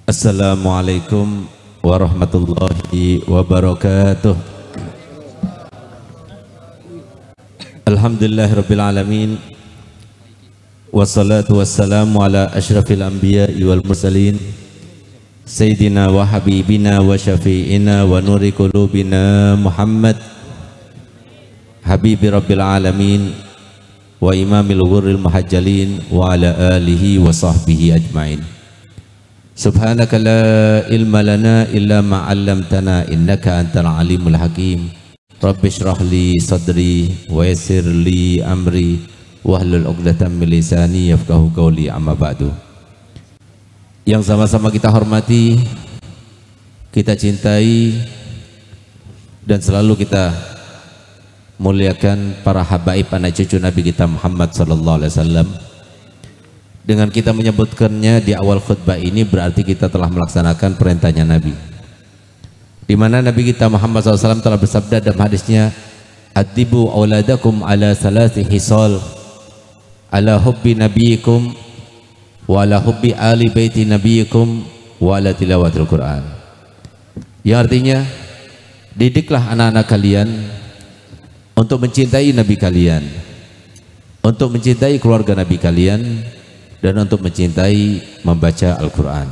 Assalamualaikum warahmatullahi wabarakatuh. Alhamdulillahirabbil alamin. Wassalatu wassalamu ala asyrafil anbiya'i wal mursalin sayyidina wa habibina wa syafi'ina wa nuri qulubina Muhammad habibi rabbil alamin wa imamil ghurril muhajjalin wa ala alihi wa sahbihi ajma'in. Subhanaka la ilma lana illa ma 'allamtana innaka antal alimul hakim. Rabbi shrah li sadri wa yassir li amri wahlul 'uqdatam min lisani yafqahu qawli, amma ba'du. Yang sama-sama kita hormati, kita cintai, dan selalu kita muliakan para habaib anak cucu Nabi kita Muhammad sallallahu alaihi wasallam. Dengan kita menyebutkannya di awal khutbah ini berarti kita telah melaksanakan perintahnya Nabi, di mana Nabi kita Muhammad SAW telah bersabda dalam hadisnya, adibu auladakum ala salasi hisal, ala hubbi nabiyikum wa ala hubbi ali baiti nabiyikum wa ala tilawatil Quran. Yang artinya, didiklah anak-anak kalian untuk mencintai Nabi kalian, untuk mencintai keluarga Nabi kalian, dan untuk mencintai membaca Al-Quran.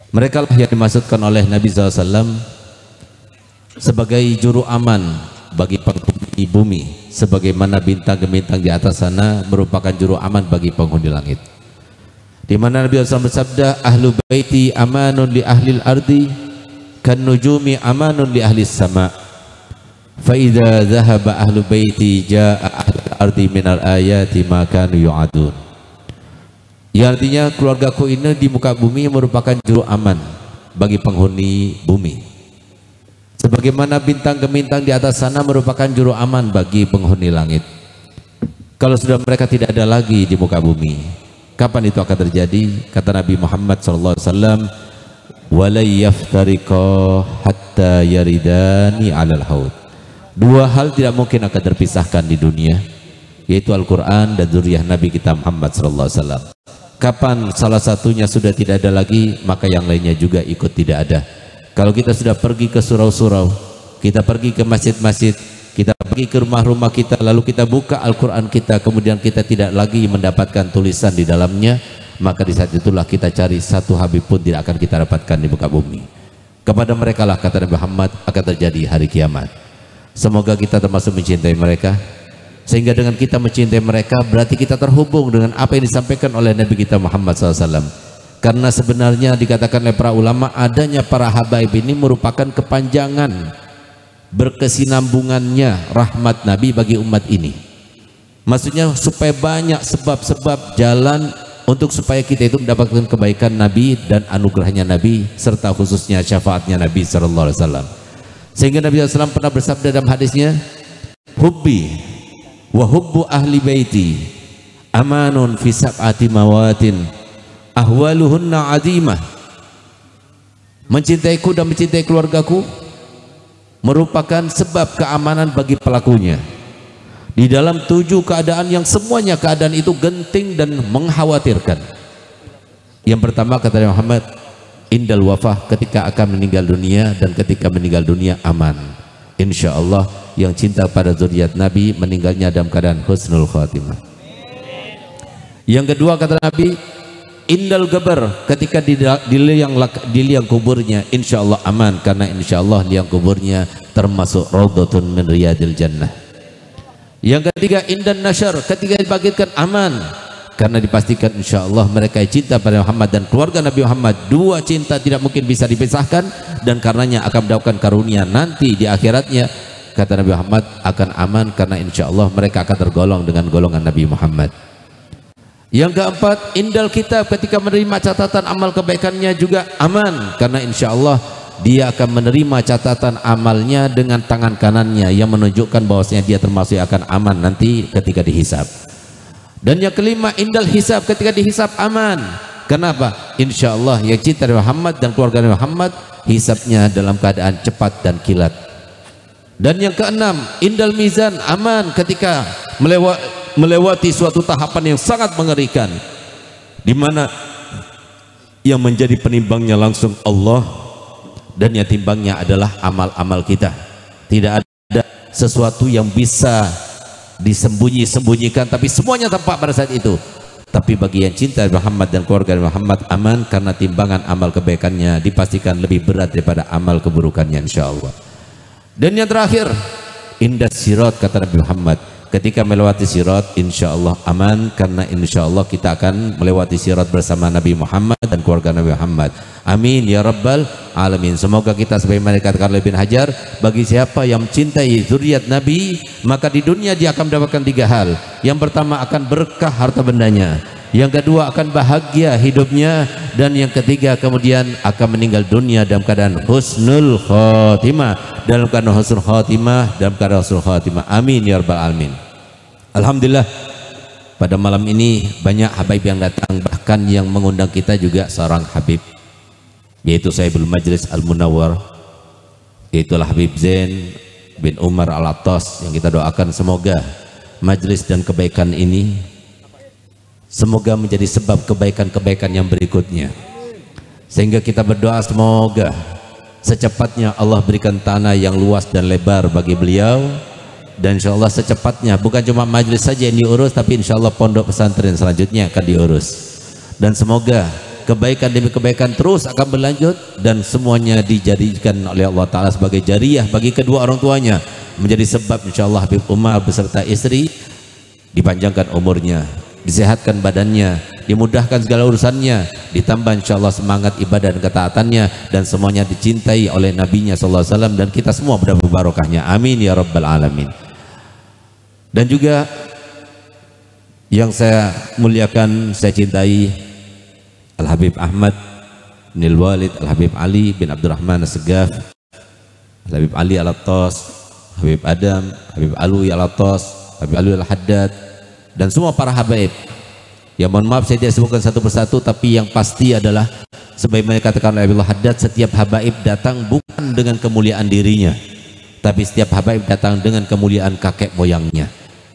Mereka lah yang dimaksudkan oleh Nabi SAW sebagai juru aman bagi penghuni bumi, sebagaimana bintang-bintang di atas sana merupakan juru aman bagi penghuni langit. Di mana Nabi SAW bersabda, ahlu baiti amanun li ahlil ardi kan nujumi amanun li ahlis sama. Fa idza dhahaba ahlu baiti jaa ahlul ardi minal ayati ma kanu yu'adun. Ya, artinya keluargaku ini di muka bumi merupakan juru aman bagi penghuni bumi, sebagaimana bintang-bintang di atas sana merupakan juru aman bagi penghuni langit. Kalau sudah mereka tidak ada lagi di muka bumi, kapan itu akan terjadi? Kata Nabi Muhammad SAW, walay yaftariqa hatta yaridani alal haud. Dua hal tidak mungkin akan terpisahkan di dunia, yaitu Al-Quran dan zuriyah Nabi kita Muhammad SAW. Kapan salah satunya sudah tidak ada lagi, maka yang lainnya juga ikut tidak ada. Kalau kita sudah pergi ke surau-surau, kita pergi ke masjid-masjid, kita pergi ke rumah-rumah kita, lalu kita buka Al-Quran kita, kemudian kita tidak lagi mendapatkan tulisan di dalamnya, maka di saat itulah kita cari satu habib pun tidak akan kita dapatkan di muka bumi. Kepada mereka lah, kata Nabi Muhammad, akan terjadi hari kiamat. Semoga kita termasuk mencintai mereka, sehingga dengan kita mencintai mereka berarti kita terhubung dengan apa yang disampaikan oleh Nabi kita Muhammad SAW. Karena sebenarnya dikatakan oleh para ulama, adanya para habaib ini merupakan kepanjangan berkesinambungannya rahmat Nabi bagi umat ini. Maksudnya supaya banyak sebab-sebab jalan untuk supaya kita itu mendapatkan kebaikan Nabi dan anugerahnya Nabi, serta khususnya syafaatnya Nabi SAW. Sehingga Nabi SAW pernah bersabda dalam hadisnya, hubbi wa hubbu ahli baiti amanun fi sab'ati mawatin ahwaluhunna azimah. Mencintaiku dan mencintai keluargaku merupakan sebab keamanan bagi pelakunya di dalam 7 keadaan yang semuanya keadaan itu genting dan mengkhawatirkan. Yang pertama, kata Muhammad, indal wafah, ketika akan meninggal dunia, dan ketika meninggal dunia aman. Insya Allah yang cinta pada zuriat Nabi meninggalnya dalam keadaan husnul khatimah. Yang kedua, kata Nabi, indal gabar, ketika di liang kuburnya insya Allah aman, karena insya Allah liang kuburnya termasuk raudhatun min riyadil jannah. Yang ketiga, indan nasyar, ketika dibangkitkan aman, karena dipastikan insya Allah mereka cinta pada Muhammad dan keluarga Nabi Muhammad. Dua cinta tidak mungkin bisa dipisahkan, dan karenanya akan mendapatkan karunia nanti di akhiratnya, kata Nabi Muhammad, akan aman karena insya Allah mereka akan tergolong dengan golongan Nabi Muhammad. Yang keempat, indal kitab, ketika menerima catatan amal kebaikannya juga aman, karena insya Allah dia akan menerima catatan amalnya dengan tangan kanannya, yang menunjukkan bahwasanya dia termasuk yang akan aman nanti ketika dihisab. Dan yang kelima, indal hisab, ketika dihisab aman. Kenapa? Insya Allah yang cinta Muhammad dan keluarga Muhammad, hisabnya dalam keadaan cepat dan kilat. Dan yang keenam, indal mizan, aman ketika melewati suatu tahapan yang sangat mengerikan, di mana yang menjadi penimbangnya langsung Allah, dan yang timbangnya adalah amal-amal kita. Tidak ada sesuatu yang bisa disembunyi-sembunyikan, tapi semuanya tampak pada saat itu. Tapi bagi yang cinta Muhammad dan keluarga Muhammad aman, karena timbangan amal kebaikannya dipastikan lebih berat daripada amal keburukannya, insyaallah. Dan yang terakhir, indah sirat, kata Nabi Muhammad, ketika melewati sirat insyaallah aman, karena insyaallah kita akan melewati sirat bersama Nabi Muhammad dan keluarga Nabi Muhammad. Amin ya rabbal alamin. Semoga kita sebagaimana dikatakan oleh Ibn Hajar, bagi siapa yang mencintai zuriat Nabi, maka di dunia dia akan mendapatkan 3 hal. Yang pertama akan berkah harta bendanya, yang kedua akan bahagia hidupnya, dan yang ketiga kemudian akan meninggal dunia dalam keadaan husnul khotimah, dalam keadaan husnul khotimah, dalam keadaan husnul khotimah. Amin ya rabbal alamin. Alhamdulillah, pada malam ini banyak habaib yang datang, bahkan yang mengundang kita juga seorang habib, yaitu Sahibul Majlis Al-Munawwar, yaitulah Habib Zain bin Umar Al-Attas, yang kita doakan semoga majlis dan kebaikan ini semoga menjadi sebab kebaikan-kebaikan yang berikutnya, sehingga kita berdoa semoga secepatnya Allah berikan tanah yang luas dan lebar bagi beliau, dan insyaallah secepatnya bukan cuma majlis saja yang diurus, tapi insyaallah pondok pesantren selanjutnya akan diurus, dan semoga kebaikan demi kebaikan terus akan berlanjut, dan semuanya dijadikan oleh Allah Ta'ala sebagai jariah bagi kedua orang tuanya, menjadi sebab insyaallah Habib Umar beserta istri dipanjangkan umurnya, disehatkan badannya, dimudahkan segala urusannya, ditambah insyaallah semangat ibadah dan ketaatannya, dan semuanya dicintai oleh nabinya sallallahu alaihi wasallam, dan kita semua mendapat barokahnya. Amin ya rabbal alamin. Dan juga yang saya muliakan, saya cintai, Al-Habib Ahmad bin Walid Al-Habib Ali bin Abdurrahman As-Segaf, Al-Habib Ali Al-Attas, Habib Adam, Habib Alwi Al-Attas, Habib Alwi Al-Haddad, dan semua para habaib. Ya mohon maaf saya tidak sebutkan satu persatu, tapi yang pasti adalah sebagaimana dikatakan oleh Habib Al-Haddad, setiap habaib datang bukan dengan kemuliaan dirinya, tapi setiap habaib datang dengan kemuliaan kakek moyangnya.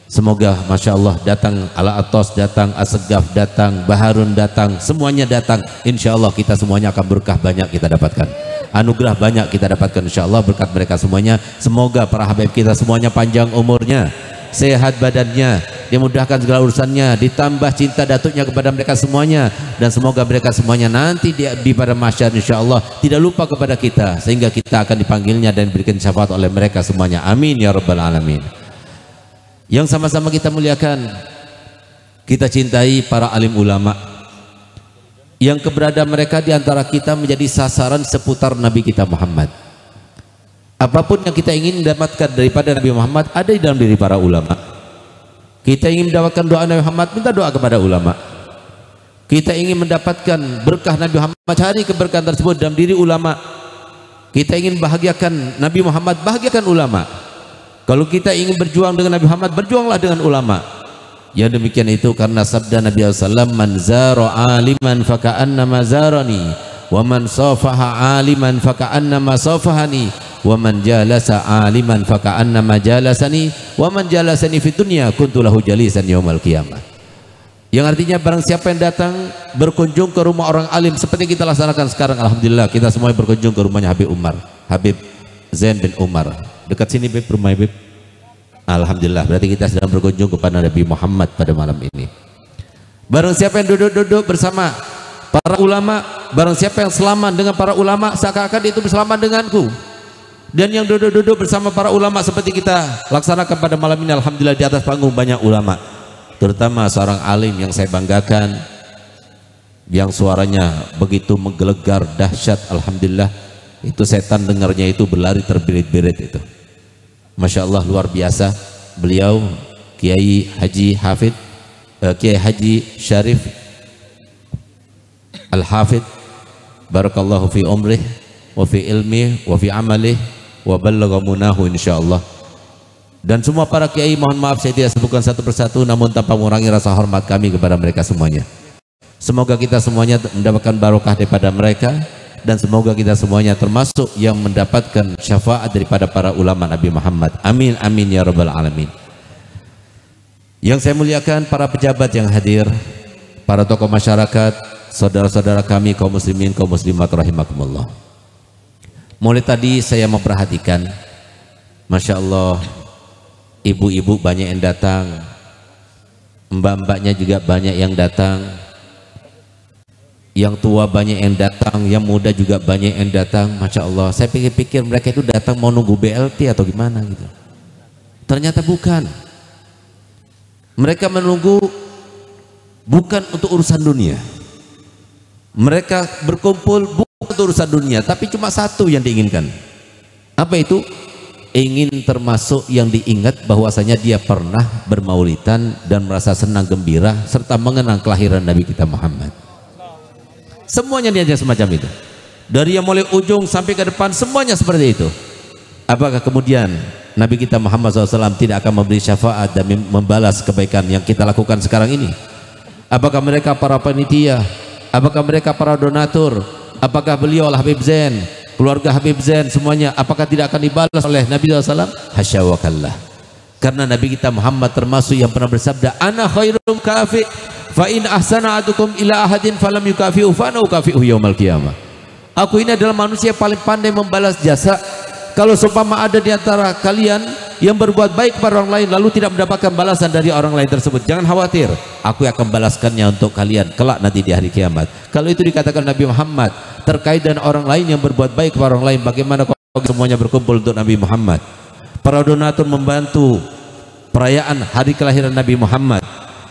Semoga Masya Allah datang, Al-Attas datang, As-Segaf datang, Baharun datang, semuanya datang. Insya Allah kita semuanya akan berkah banyak kita dapatkan, anugerah banyak kita dapatkan insya Allah berkat mereka semuanya. Semoga para habaib kita semuanya panjang umurnya, sehat badannya, dimudahkan segala urusannya, ditambah cinta datuknya kepada mereka semuanya, dan semoga mereka semuanya nanti di pada mahsyar insya Allah tidak lupa kepada kita, sehingga kita akan dipanggilnya dan diberikan syafaat oleh mereka semuanya. Amin ya rabbal alamin. Yang sama-sama kita muliakan, kita cintai para alim ulama yang keberadaan mereka di antara kita menjadi sasaran seputar Nabi kita Muhammad. Apapun yang kita ingin mendapatkan daripada Nabi Muhammad ada di dalam diri para ulama. Kita ingin mendapatkan doa Nabi Muhammad, minta doa kepada ulama. Kita ingin mendapatkan berkah Nabi Muhammad, cari keberkahan tersebut dalam diri ulama. Kita ingin bahagiakan Nabi Muhammad, bahagiakan ulama. Kalau kita ingin berjuang dengan Nabi Muhammad, berjuanglah dengan ulama. Ya demikian itu karena sabda Nabi SAW, man zara aliman faka'annama zarani, wa man safaha aliman faka'annama safahani, wa man jalasa aliman faka'annama jalasani, wa man jalasani fid dunya kuntulahu jalisan yaumal qiyamah. Yang artinya barang siapa yang datang berkunjung ke rumah orang alim seperti kita laksanakan sekarang, alhamdulillah kita semua berkunjung ke rumahnya Habib Umar, Habib Zain bin Umar. Dekat sini Bib, rumah Bib. Alhamdulillah, berarti kita sedang berkunjung kepada Nabi Muhammad pada malam ini. Barang siapa yang duduk-duduk bersama para ulama, barang siapa yang selaman dengan para ulama, seakan-akan itu berselaman denganku. Dan yang duduk-duduk bersama para ulama seperti kita laksanakan pada malam ini, alhamdulillah di atas panggung banyak ulama, terutama seorang alim yang saya banggakan, yang suaranya begitu menggelegar dahsyat, alhamdulillah. Itu setan dengarnya itu berlari terbirit-birit itu. Masya Allah luar biasa. Beliau Kiai Haji Hafid, Kiai Haji Syarif Al-Hafid, barakallahu fi umrih wa fi ilmih wa fi amalih wa ballagha munahu insyaallah. Dan semua para kiai, mohon maaf saya tidak sebutkan satu persatu, namun tanpa mengurangi rasa hormat kami kepada mereka semuanya. Semoga kita semuanya mendapatkan barokah daripada mereka, dan semoga kita semuanya termasuk yang mendapatkan syafaat daripada para ulama Nabi Muhammad. Amin amin ya rabbal alamin. Yang saya muliakan para pejabat yang hadir, para tokoh masyarakat, saudara-saudara kami kaum muslimin kaum muslimat rahimakumullah. Mulai tadi saya memperhatikan, Masya Allah, ibu-ibu banyak yang datang, mbak-mbaknya juga banyak yang datang, yang tua banyak yang datang, yang muda juga banyak yang datang. Masya Allah, saya pikir-pikir mereka itu datang mau nunggu BLT atau gimana gitu. Ternyata bukan. Mereka menunggu bukan untuk urusan dunia. Mereka berkumpul bukan untuk urusan dunia, tapi cuma satu yang diinginkan. Apa itu? Ingin termasuk yang diingat bahwasanya dia pernah bermaulidan dan merasa senang gembira serta mengenang kelahiran Nabi kita Muhammad. Semuanya diajak semacam itu. Dari yang mulai ujung sampai ke depan semuanya seperti itu. Apakah kemudian Nabi kita Muhammad SAW tidak akan memberi syafaat dan membalas kebaikan yang kita lakukan sekarang ini? Apakah mereka para panitia? Apakah mereka para donatur? Apakah beliau Habib Zain, keluarga Habib Zain semuanya, apakah tidak akan dibalas oleh Nabi SAW? Hasya wa kallah. Karena Nabi kita Muhammad termasuk yang pernah bersabda, ana khairum kafi fa in ahsana adukum ila ahadin falam yukafi'u fa ana ukafi'u yaumal qiyamah. Aku ini adalah manusia paling pandai membalas jasa. Kalau seumpama ada di antara kalian yang berbuat baik kepada orang lain lalu tidak mendapatkan balasan dari orang lain tersebut, jangan khawatir, aku akan balaskannya untuk kalian kelak nanti di hari kiamat. Kalau itu dikatakan Nabi Muhammad terkait dengan orang lain yang berbuat baik kepada orang lain, bagaimana kalau semuanya berkumpul untuk Nabi Muhammad? Para donatur membantu perayaan hari kelahiran Nabi Muhammad,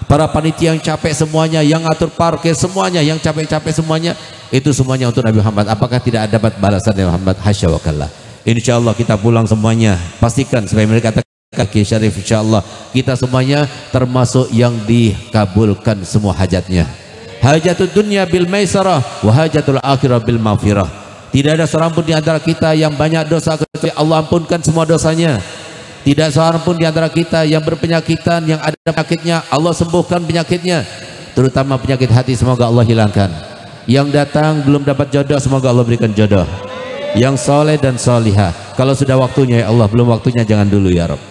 para panitia yang capek semuanya, yang atur parkir semuanya, yang capek-capek semuanya, itu semuanya untuk Nabi Muhammad. Apakah tidak dapat balasan dari Muhammad? Hasya wa kallah. Insyaallah kita pulang semuanya, pastikan supaya mereka kaki syarif, insyaallah kita semuanya termasuk yang dikabulkan semua hajatnya. Hajatul dunya bil maisarah wa hajatul akhirah bil maghfirah. Tidak ada seorang pun di antara kita yang banyak dosa kecuali Allah ampunkan semua dosanya. Tidak seorang pun di antara kita yang berpenyakitan, yang ada penyakitnya Allah sembuhkan penyakitnya, terutama penyakit hati semoga Allah hilangkan. Yang datang belum dapat jodoh semoga Allah berikan jodoh. Yang soleh dan solihah, kalau sudah waktunya ya Allah, belum waktunya jangan dulu ya Rabb.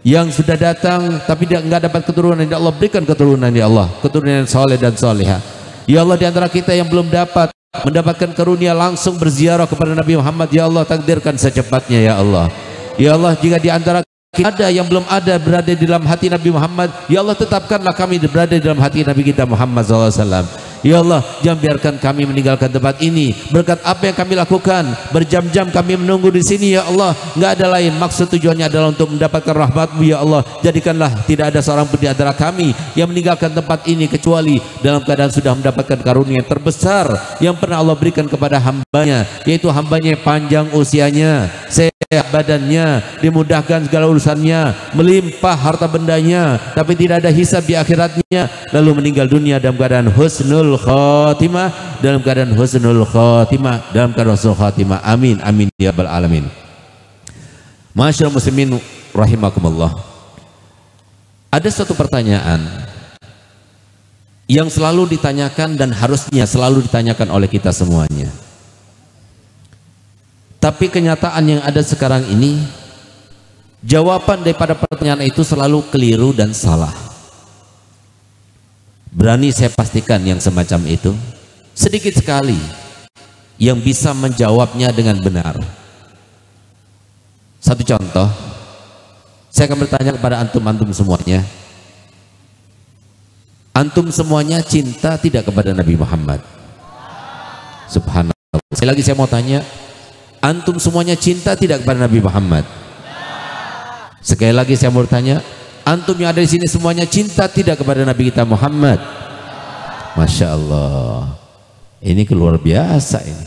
Yang sudah datang tapi dia enggak dapat keturunan, ya Allah berikan keturunan ya Allah, keturunan yang soleh dan solihah. Ya Allah, di antara kita yang belum dapat mendapatkan karunia langsung berziarah kepada Nabi Muhammad, ya Allah takdirkan secepatnya ya Allah. Ya Allah, jika di antara kita ada yang belum ada berada di dalam hati Nabi Muhammad, ya Allah tetapkanlah kami berada di dalam hati Nabi kita Muhammad SAW. Ya Allah, jangan biarkan kami meninggalkan tempat ini berkat apa yang kami lakukan. Berjam-jam kami menunggu di sini ya Allah, nggak ada lain maksud, tujuannya adalah untuk mendapatkan rahmat-Mu ya Allah. Jadikanlah tidak ada seorang pun di antara kami yang meninggalkan tempat ini kecuali dalam keadaan sudah mendapatkan karunia yang terbesar yang pernah Allah berikan kepada hambanya, yaitu hambanya yang panjang usianya, sehat badannya, dimudahkan segala urusannya, melimpah harta bendanya, tapi tidak ada hisab di akhiratnya, lalu meninggal dunia dalam keadaan husnul khatimah, dalam keadaan husnul khatimah, dalam keadaan husnul khatimah. Amin amin ya rabbal alamin. Masyaallah muslimin rahimakumullah. Ada satu pertanyaan yang selalu ditanyakan dan harusnya selalu ditanyakan oleh kita semuanya. Tapi kenyataan yang ada sekarang ini, jawaban daripada pertanyaan itu selalu keliru dan salah. Berani saya pastikan yang semacam itu sedikit sekali yang bisa menjawabnya dengan benar. Satu contoh, saya akan bertanya kepada antum-antum semuanya. Antum semuanya cinta tidak kepada Nabi Muhammad? Subhanallah. Sekali lagi saya mau tanya, antum semuanya cinta tidak kepada Nabi Muhammad? Sekali lagi saya mau bertanya, antum yang ada di sini semuanya cinta tidak kepada Nabi kita Muhammad? Masya Allah, ini luar biasa ini.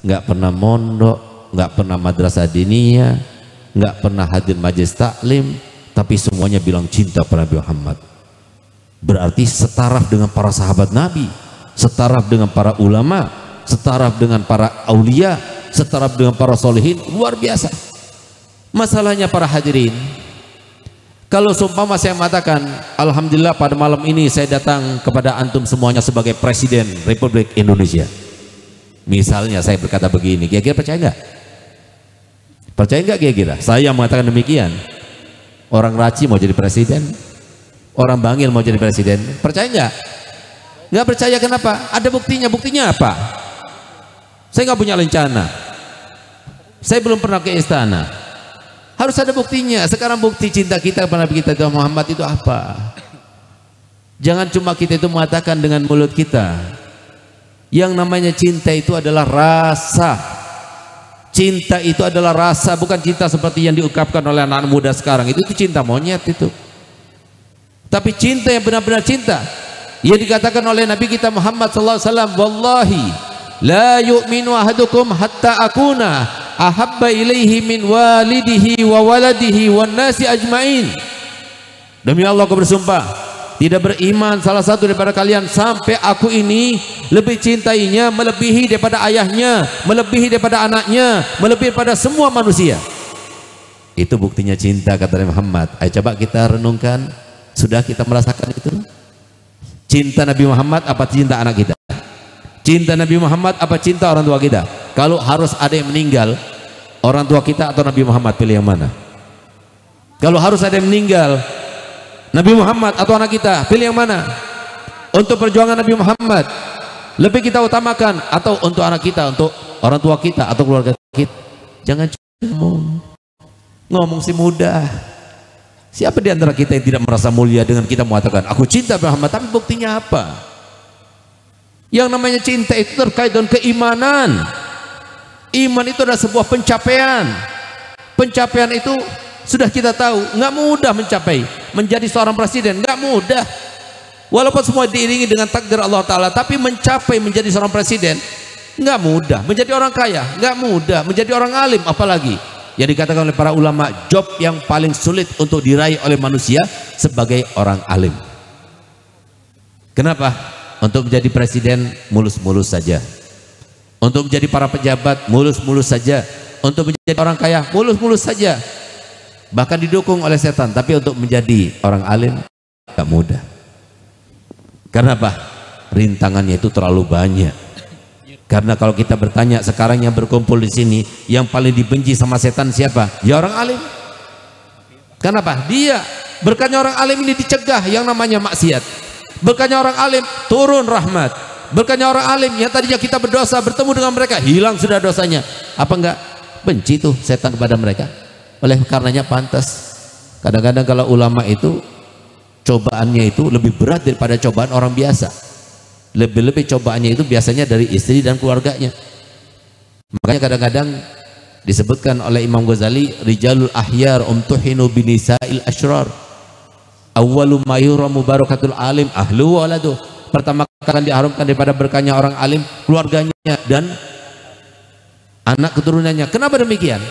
Nggak pernah mondok, nggak pernah madrasah diniyah, nggak pernah hadir majelis taklim, tapi semuanya bilang cinta pada Nabi Muhammad. Berarti setaraf dengan para sahabat Nabi, setaraf dengan para ulama, setaraf dengan para aulia, setaraf dengan para solehin. Luar biasa. Masalahnya para hadirin, kalau seumpama saya mengatakan alhamdulillah pada malam ini saya datang kepada antum semuanya sebagai Presiden Republik Indonesia, misalnya saya berkata begini, kira-kira percaya nggak? Percaya nggak kira-kira? Saya mengatakan demikian. Orang Raci mau jadi presiden, orang Bangil mau jadi presiden, percaya nggak? Nggak percaya kenapa? Ada buktinya. Buktinya apa? Saya nggak punya rencana. Saya belum pernah ke istana. Harus ada buktinya. Sekarang bukti cinta kita kepada Nabi kita Muhammad itu apa? Jangan cuma kita itu mengatakan dengan mulut kita. Yang namanya cinta itu adalah rasa. Cinta itu adalah rasa, bukan cinta seperti yang diungkapkan oleh anak muda sekarang. Itu cinta monyet itu. Tapi cinta yang benar-benar cinta, yang dikatakan oleh Nabi kita Muhammad sallallahu alaihi wasallam, wallahi la yu'minu ahadukum hatta akuna ahabba ilaihi min walidihi wa waladihi wan nasi ajmain. Demi Allah aku bersumpah, tidak beriman salah satu daripada kalian sampai aku ini lebih cintainya melebihi daripada ayahnya, melebihi daripada anaknya, melebihi daripada semua manusia. Itu buktinya cinta, kata Nabi Muhammad. Ayo coba kita renungkan, sudah kita merasakan itu? Cinta Nabi Muhammad apa cinta anak kita? Cinta Nabi Muhammad apa cinta orang tua kita? Kalau harus ada yang meninggal, orang tua kita atau Nabi Muhammad, pilih yang mana? Kalau harus ada yang meninggal, Nabi Muhammad atau anak kita, pilih yang mana? Untuk perjuangan Nabi Muhammad lebih kita utamakan, atau untuk anak kita, untuk orang tua kita atau keluarga kita? Jangan ngomong si mudah. Siapa di antara kita yang tidak merasa mulia dengan kita mengatakan aku cinta Muhammad, tapi buktinya apa? Yang namanya cinta itu terkait dengan keimanan. Iman itu adalah sebuah pencapaian. Pencapaian itu sudah kita tahu, nggak mudah mencapai. Menjadi seorang presiden nggak mudah. Walaupun semua diiringi dengan takdir Allah Ta'ala, tapi mencapai menjadi seorang presiden nggak mudah. Menjadi orang kaya nggak mudah. Menjadi orang alim apalagi. Yang dikatakan oleh para ulama, job yang paling sulit untuk diraih oleh manusia sebagai orang alim. Kenapa? Untuk menjadi presiden mulus-mulus saja. Untuk menjadi para pejabat mulus-mulus saja. Untuk menjadi orang kaya mulus-mulus saja. Bahkan didukung oleh setan. Tapi untuk menjadi orang alim gak mudah. Karena apa? Rintangannya itu terlalu banyak. Karena kalau kita bertanya sekarang yang berkumpul di sini, yang paling dibenci sama setan siapa? Ya orang alim. Kenapa? Dia berkahnya orang alim ini dicegah yang namanya maksiat. Berkahnya orang alim turun rahmat. Berkahnya orang alim yang tadinya kita berdosa, bertemu dengan mereka hilang sudah dosanya. Apa enggak benci tuh setan kepada mereka? Oleh karenanya pantas kadang-kadang kalau ulama itu cobaannya itu lebih berat daripada cobaan orang biasa. Lebih-lebih cobaannya itu biasanya dari istri dan keluarganya. Makanya kadang-kadang disebutkan oleh Imam Ghazali, rijalul ahyar umtuhinu binisa'il asyrar. Awwalu ma yuramu barakatul alim ahlu waladu. Pertama kali diharamkan daripada berkahnya orang alim, keluarganya dan anak keturunannya. Kenapa demikian?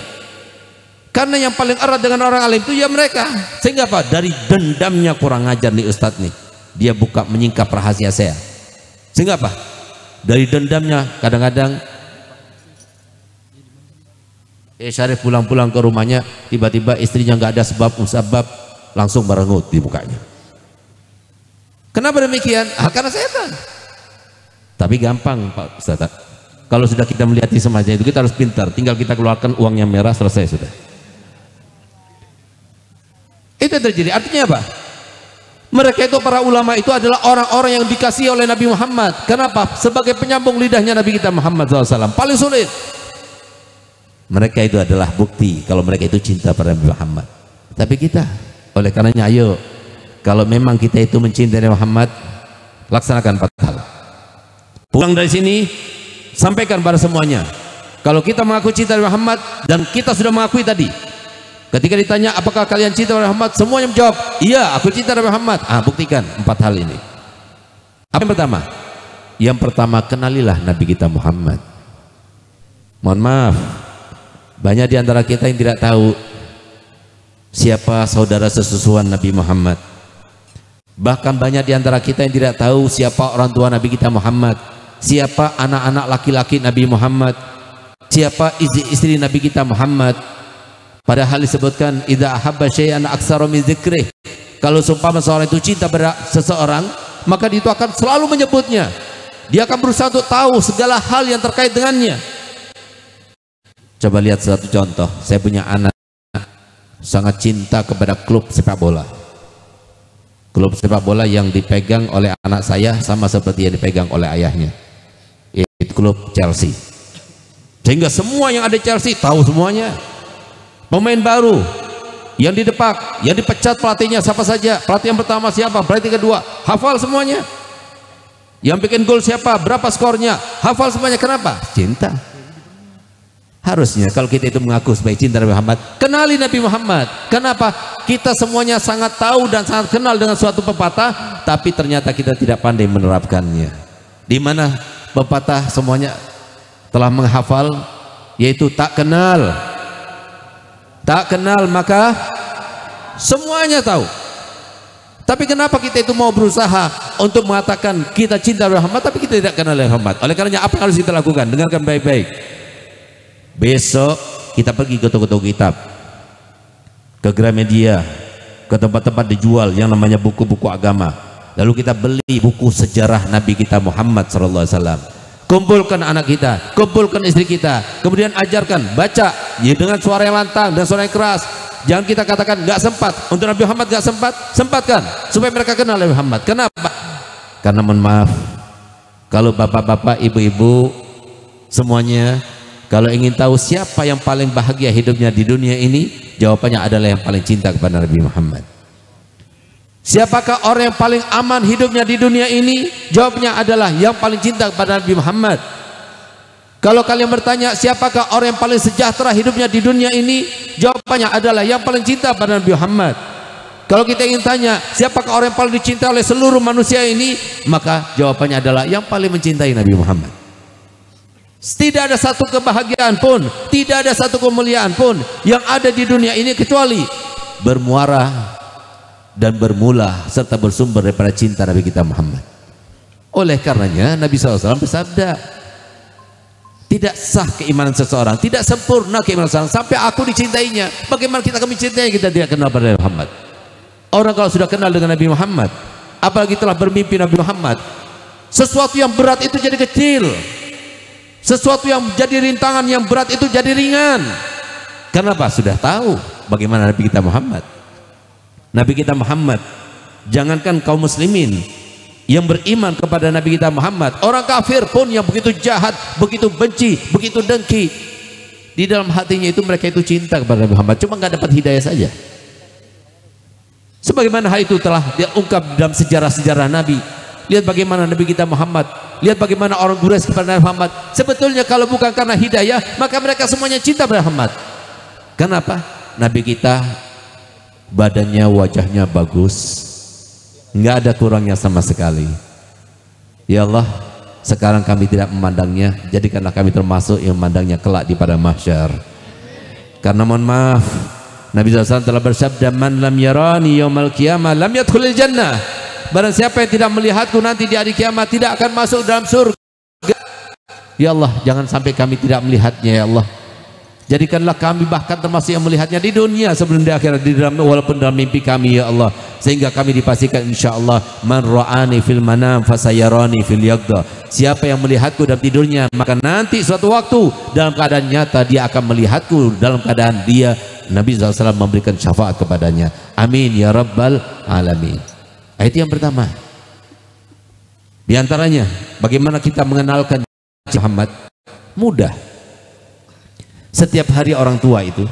Karena yang paling erat dengan orang alim itu ya mereka. Sehingga apa? Dari dendamnya kurang ajar nih Ustadz nih, dia buka menyingkap rahasia saya. Sehingga apa? Dari dendamnya kadang-kadang Syarif pulang-pulang ke rumahnya, tiba-tiba istrinya nggak ada sebab musabab, langsung merengut di mukanya. Kenapa demikian? Karena setan. Tapi gampang Pak Ustaz. Kalau sudah kita melihat di semacam itu, kita harus pintar. Tinggal kita keluarkan uangnya merah, selesai sudah. Itu yang terjadi. Artinya apa? Mereka itu para ulama itu adalah orang-orang yang dikasihi oleh Nabi Muhammad. Kenapa? Sebagai penyambung lidahnya Nabi kita Muhammad SAW. Paling sulit. Mereka itu adalah bukti kalau mereka itu cinta pada Nabi Muhammad. Tapi kita, oleh karenanya ayo, kalau memang kita itu mencintai Nabi Muhammad, laksanakan 4 hal. Pulang dari sini, sampaikan pada semuanya. Kalau kita mengaku cinta Nabi Muhammad dan kita sudah mengakui tadi, ketika ditanya apakah kalian cinta Nabi Muhammad, semuanya menjawab, iya aku cinta Nabi Muhammad. Buktikan 4 hal ini. Apa yang pertama? Yang pertama, kenalilah Nabi kita Muhammad. Mohon maaf, banyak di antara kita yang tidak tahu siapa saudara sesusuan Nabi Muhammad. Bahkan banyak di antara kita yang tidak tahu siapa orang tua Nabi kita Muhammad, siapa anak-anak laki-laki Nabi Muhammad, siapa istri-istri Nabi kita Muhammad. Padahal disebutkan idza ahabba syai'an aktsara min dzikrih. Kalau seumpama seorang itu cinta pada seseorang, maka dia itu akan selalu menyebutnya. Dia akan berusaha untuk tahu segala hal yang terkait dengannya. Coba lihat satu contoh. Saya punya anak sangat cinta kepada klub sepak bola. Klub sepak bola yang dipegang oleh anak saya sama seperti yang dipegang oleh ayahnya, yaitu klub Chelsea. Sehingga semua yang ada Chelsea tahu semuanya. Pemain baru yang didepak, yang dipecat pelatihnya siapa saja, pelatih yang pertama siapa, pelatih kedua, hafal semuanya. Yang bikin gol siapa, berapa skornya, hafal semuanya. Kenapa? Cinta. Harusnya kalau kita itu mengaku sebagai cinta Nabi Muhammad, kenali Nabi Muhammad. Kenapa? Kita semuanya sangat tahu dan sangat kenal dengan suatu pepatah, tapi ternyata kita tidak pandai menerapkannya. Di mana pepatah semuanya telah menghafal, yaitu tak kenal maka semuanya tahu. Tapi kenapa kita itu mau berusaha untuk mengatakan kita cinta Nabi Muhammad tapi kita tidak kenal Nabi Muhammad? Oleh karenanya apa yang harus kita lakukan? Dengarkan baik-baik. Besok kita pergi ke toko-toko kitab, ke Gramedia, ke tempat-tempat dijual yang namanya buku-buku agama. Lalu kita beli buku sejarah Nabi kita Muhammad SAW. Kumpulkan anak kita, kumpulkan istri kita, kemudian ajarkan, baca ya, dengan suara yang lantang dan suara yang keras. Jangan kita katakan nggak sempat. Untuk Nabi Muhammad nggak sempat, sempatkan supaya mereka kenal Nabi Muhammad. Kenapa? Karena mohon maaf, kalau bapak-bapak, ibu-ibu semuanya, kalau ingin tahu siapa yang paling bahagia hidupnya di dunia ini, jawabannya adalah yang paling cinta kepada Nabi Muhammad. Siapakah orang yang paling aman hidupnya di dunia ini? Jawabnya adalah yang paling cinta kepada Nabi Muhammad. Kalau kalian bertanya siapakah orang yang paling sejahtera hidupnya di dunia ini, jawabannya adalah yang paling cinta kepada Nabi Muhammad. Kalau kita ingin tanya siapakah orang yang paling dicintai oleh seluruh manusia ini, maka jawabannya adalah yang paling mencintai Nabi Muhammad. Tidak ada satu kebahagiaan pun, tidak ada satu kemuliaan pun yang ada di dunia ini kecuali bermuara dan bermula serta bersumber daripada cinta Nabi kita Muhammad. Oleh karenanya Nabi SAW bersabda, tidak sah keimanan seseorang, tidak sempurna keimanan seseorang sampai aku dicintainya. Bagaimana kita akan mencintai kita tidak kenal pada Nabi Muhammad? Orang kalau sudah kenal dengan Nabi Muhammad, apalagi telah bermimpi Nabi Muhammad, sesuatu yang berat itu jadi kecil, sesuatu yang jadi rintangan yang berat itu jadi ringan. Kenapa? Sudah tahu bagaimana Nabi kita Muhammad. Nabi kita Muhammad, jangankan kaum muslimin yang beriman kepada Nabi kita Muhammad, orang kafir pun yang begitu jahat, begitu benci, begitu dengki, di dalam hatinya itu mereka itu cinta kepada Nabi Muhammad, cuma nggak dapat hidayah saja. Sebagaimana hal itu telah diungkap dalam sejarah-sejarah Nabi. Lihat bagaimana Nabi kita Muhammad, lihat bagaimana orang Quraisy kepada Nabi Muhammad. Sebetulnya kalau bukan karena hidayah, maka mereka semuanya cinta pada Muhammad. Kenapa? Nabi kita badannya, wajahnya bagus, nggak ada kurangnya sama sekali. Ya Allah, sekarang kami tidak memandangnya, jadikanlah kami termasuk yang memandangnya kelak di pada mahsyar. Karena mohon maaf, Nabi SAW telah bersabda, man lam yarani yaumal qiyamah lam yadkhulil jannah. Barang siapa yang tidak melihatku nanti di hari kiamat tidak akan masuk dalam surga. Ya Allah, jangan sampai kami tidak melihatnya ya Allah. Jadikanlah kami bahkan termasuk yang melihatnya di dunia sebelum di akhirat, di dalam walaupun dalam mimpi kami ya Allah, sehingga kami dipastikan insyaallah man ra'ani fil manam fasayarani fil yaqda. Siapa yang melihatku dalam tidurnya, maka nanti suatu waktu dalam keadaan nyata dia akan melihatku dalam keadaan dia. Nabi SAW memberikan syafaat kepadanya. Amin ya rabbal alamin. Itu yang pertama. Di antaranya bagaimana kita mengenalkan Muhammad? Mudah. Setiap hari orang tua itu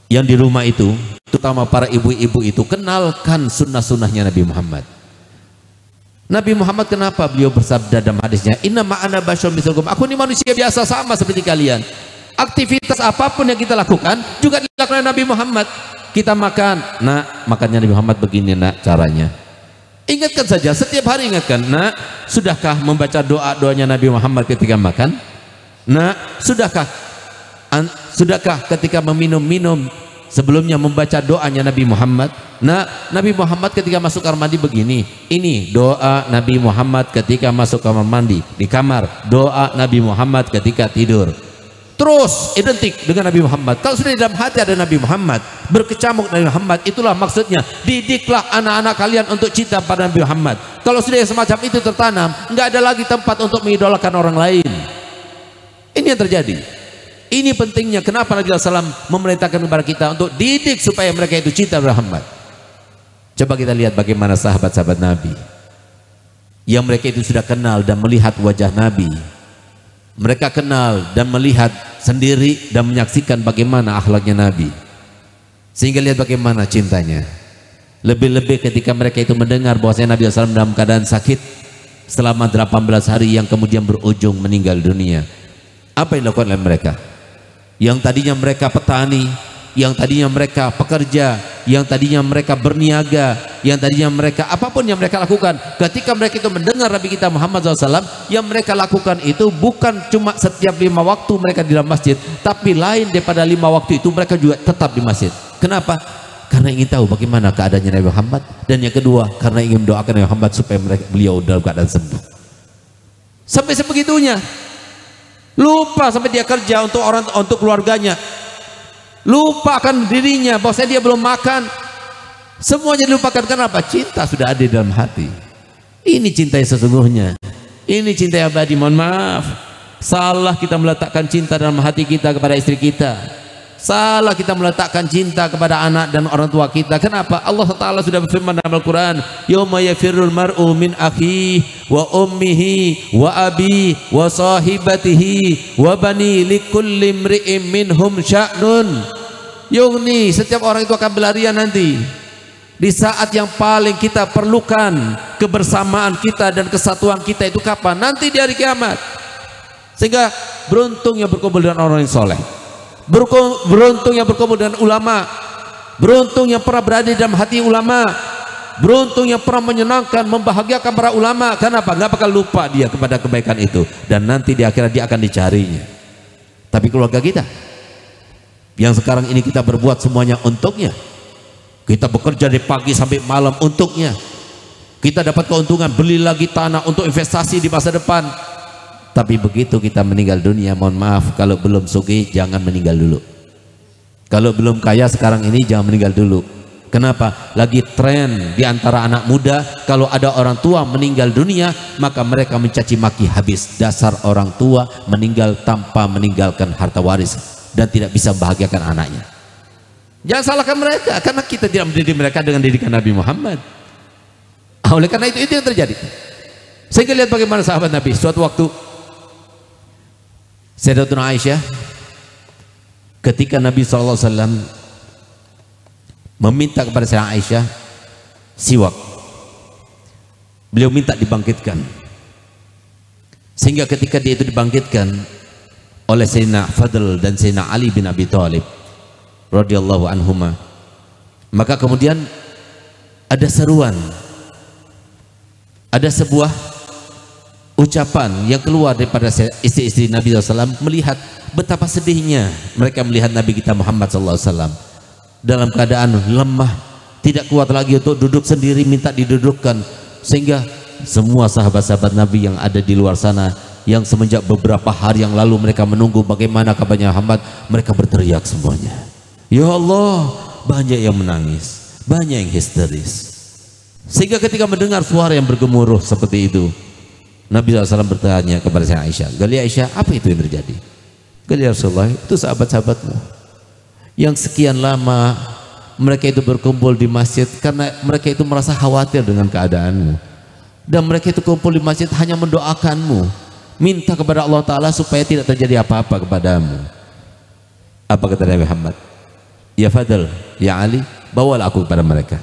yang di rumah itu, terutama para ibu-ibu itu, kenalkan sunnah-sunnahnya Nabi Muhammad. Nabi Muhammad kenapa beliau bersabda dalam hadisnya, inna ma'ana basyarun mithlukum, aku ini manusia biasa sama seperti kalian. Aktivitas apapun yang kita lakukan juga dilakukan oleh Nabi Muhammad. Kita makan, nak, makannya Nabi Muhammad begini nak caranya. Ingatkan saja, setiap hari ingatkan, nak, sudahkah membaca doa-doanya Nabi Muhammad ketika makan? Nak, sudahkah ketika meminum-minum sebelumnya membaca doanya Nabi Muhammad? Nah, Nabi Muhammad ketika masuk kamar mandi begini. Ini doa Nabi Muhammad ketika masuk kamar mandi. Di kamar, doa Nabi Muhammad ketika tidur. Terus identik dengan Nabi Muhammad. Kalau sudah di dalam hati ada Nabi Muhammad, berkecamuk Nabi Muhammad, itulah maksudnya. Didiklah anak-anak kalian untuk cinta pada Nabi Muhammad. Kalau sudah semacam itu tertanam, nggak ada lagi tempat untuk mengidolakan orang lain. Ini yang terjadi. Ini pentingnya kenapa Nabi SAW memerintahkan kepada kita untuk didik supaya mereka itu cinta pada Muhammad. Coba kita lihat bagaimana sahabat-sahabat Nabi yang mereka itu sudah kenal dan melihat wajah Nabi. Mereka kenal dan melihat sendiri dan menyaksikan bagaimana akhlaknya Nabi, sehingga lihat bagaimana cintanya. Lebih-lebih ketika mereka itu mendengar bahwasanya Nabi SAW dalam keadaan sakit selama 18 hari yang kemudian berujung meninggal dunia. Apa yang dilakukan oleh mereka? Yang tadinya mereka petani, yang tadinya mereka pekerja, yang tadinya mereka berniaga, yang tadinya mereka apapun yang mereka lakukan, ketika mereka itu mendengar Nabi kita Muhammad SAW, yang mereka lakukan itu bukan cuma setiap 5 waktu mereka di dalam masjid, tapi lain daripada 5 waktu itu mereka juga tetap di masjid. Kenapa? Karena ingin tahu bagaimana keadaannya Nabi Muhammad, dan yang kedua karena ingin mendoakan Nabi Muhammad supaya beliau dalam keadaan sembuh. Sampai sebegitunya, lupa sampai dia kerja untuk keluarganya, lupa akan dirinya bahwasanya dia belum makan, semuanya dilupakan. Kenapa? Cinta sudah ada di dalam hati. Ini cinta yang sesungguhnya, ini cinta yang abadi. Mohon maaf, salah kita meletakkan cinta dalam hati kita kepada istri kita, salah kita meletakkan cinta kepada anak dan orang tua kita. Kenapa? Allah Ta'ala sudah berfirman dalam Al-Quran, yauma yafirrul mar'u min akhihi wa ummihi wa abi wa sahibatihi wa bani likulli imri'im minhum sya'nun yughni. Setiap orang itu akan berlarian nanti di saat yang paling kita perlukan kebersamaan kita dan kesatuan kita. Itu kapan? Nanti di hari kiamat. Sehingga beruntung yang berkumpul dengan orang yang soleh, beruntung yang berkumpul dengan ulama, beruntung yang pernah berada dalam hati ulama, beruntung yang pernah menyenangkan, membahagiakan para ulama. Kenapa? Nggak bakal lupa dia kepada kebaikan itu, dan nanti di akhirat dia akan dicarinya. Tapi keluarga kita yang sekarang ini kita berbuat semuanya untuknya, kita bekerja dari pagi sampai malam untuknya, kita dapat keuntungan, beli lagi tanah untuk investasi di masa depan. Tapi begitu kita meninggal dunia, mohon maaf, kalau belum sugih jangan meninggal dulu. Kalau belum kaya sekarang ini jangan meninggal dulu. Kenapa? Lagi tren di antara anak muda, kalau ada orang tua meninggal dunia maka mereka mencaci maki habis. Dasar orang tua meninggal tanpa meninggalkan harta waris dan tidak bisa membahagiakan anaknya. Jangan salahkan mereka, karena kita tidak mendidik mereka dengan didikan Nabi Muhammad. Oleh karena itu yang terjadi. Sehingga lihat bagaimana sahabat Nabi. Suatu waktu Sayyidatuna Aisyah, ketika Nabi SAW meminta kepada Sayyidatuna Aisyah siwak, beliau minta dibangkitkan, sehingga ketika dia itu dibangkitkan oleh Sayyidina Fadl dan Sayyidina Ali bin Abi Thalib radhiyallahu anhuma, maka kemudian ada seruan, ada sebuah ucapan yang keluar daripada istri-istri Nabi SAW, melihat betapa sedihnya mereka melihat Nabi kita Muhammad SAW dalam keadaan lemah, tidak kuat lagi untuk duduk sendiri, minta didudukkan. Sehingga semua sahabat-sahabat Nabi yang ada di luar sana, yang semenjak beberapa hari yang lalu mereka menunggu bagaimana kabarnya Muhammad, mereka berteriak semuanya, ya Allah. Banyak yang menangis, banyak yang histeris. Sehingga ketika mendengar suara yang bergemuruh seperti itu, Nabi SAW bertanya kepada Aisyah, "Gali Aisyah, apa itu yang terjadi?" "Gali Rasulullah, itu sahabat-sahabatmu yang sekian lama mereka itu berkumpul di masjid karena mereka itu merasa khawatir dengan keadaanmu, dan mereka itu kumpul di masjid hanya mendoakanmu, minta kepada Allah Ta'ala supaya tidak terjadi apa-apa kepadamu." Apa kata Nabi Muhammad? "Ya Fadl, ya Ali, bawalah aku kepada mereka."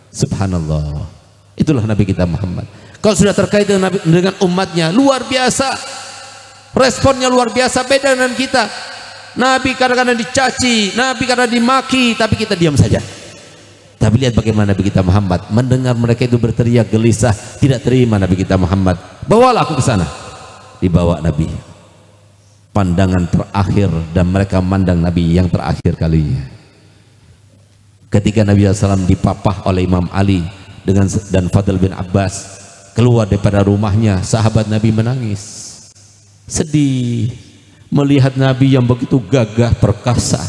Subhanallah, itulah Nabi kita Muhammad. Kalau sudah terkait dengan umatnya, luar biasa, responnya luar biasa, beda dengan kita. Nabi kadang-kadang dicaci, Nabi kadang dimaki, tapi kita diam saja. Tapi lihat bagaimana Nabi kita Muhammad mendengar mereka itu berteriak gelisah, tidak terima Nabi kita Muhammad, "Bawalah aku ke sana." Dibawa Nabi, pandangan terakhir, dan mereka memandang Nabi yang terakhir kalinya. Ketika Nabi SAW dipapah oleh Imam Ali dan Fadl bin Abbas keluar daripada rumahnya, sahabat Nabi menangis, sedih melihat Nabi yang begitu gagah perkasa,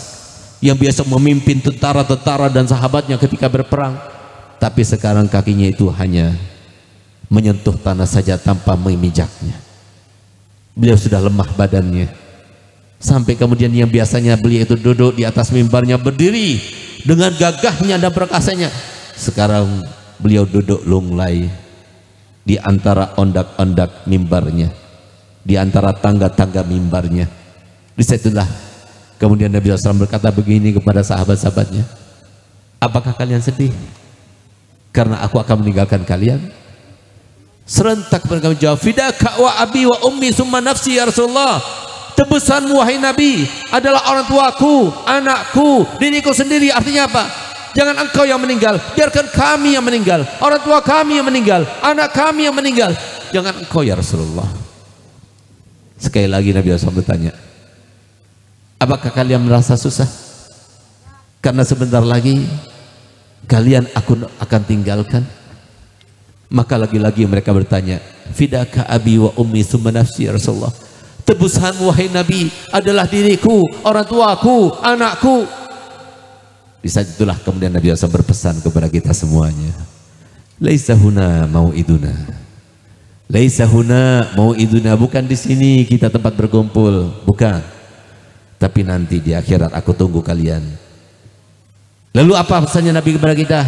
yang biasa memimpin tentara-tentara dan sahabatnya ketika berperang, tapi sekarang kakinya itu hanya menyentuh tanah saja tanpa menginjaknya. Beliau sudah lemah badannya, sampai kemudian yang biasanya beliau itu duduk di atas mimbarnya berdiri dengan gagahnya dan perkasanya, sekarang beliau duduk lunglai di antara ondak-ondak mimbarnya, di antara tangga-tangga mimbarnya. Di situlah kemudian Nabi SAW berkata begini kepada sahabat-sahabatnya, apakah kalian sedih karena aku akan meninggalkan kalian? Serentak mereka menjawab, fidaka wa abi wa ummi summa nafsi ya Rasulullah. Tebusanmu wahai Nabi adalah orang tuaku, anakku, diriku sendiri. Artinya apa? Jangan engkau yang meninggal, biarkan kami yang meninggal, orang tua kami yang meninggal, anak kami yang meninggal. Jangan engkau ya Rasulullah. Sekali lagi Nabi SAW bertanya, apakah kalian merasa susah? Karena sebentar lagi kalian aku akan tinggalkan. Maka lagi-lagi mereka bertanya, fidaka abi wa ummi summa nafsi ya Rasulullah. Tebusanmu wahai Nabi adalah diriku, orang tuaku, anakku. Di saat itulah kemudian Nabi SAW berpesan kepada kita semuanya, laisa huna mau'iduna, laisa huna mau'iduna, bukan di sini kita tempat berkumpul, bukan, tapi nanti di akhirat aku tunggu kalian. Lalu apa pesannya Nabi kepada kita?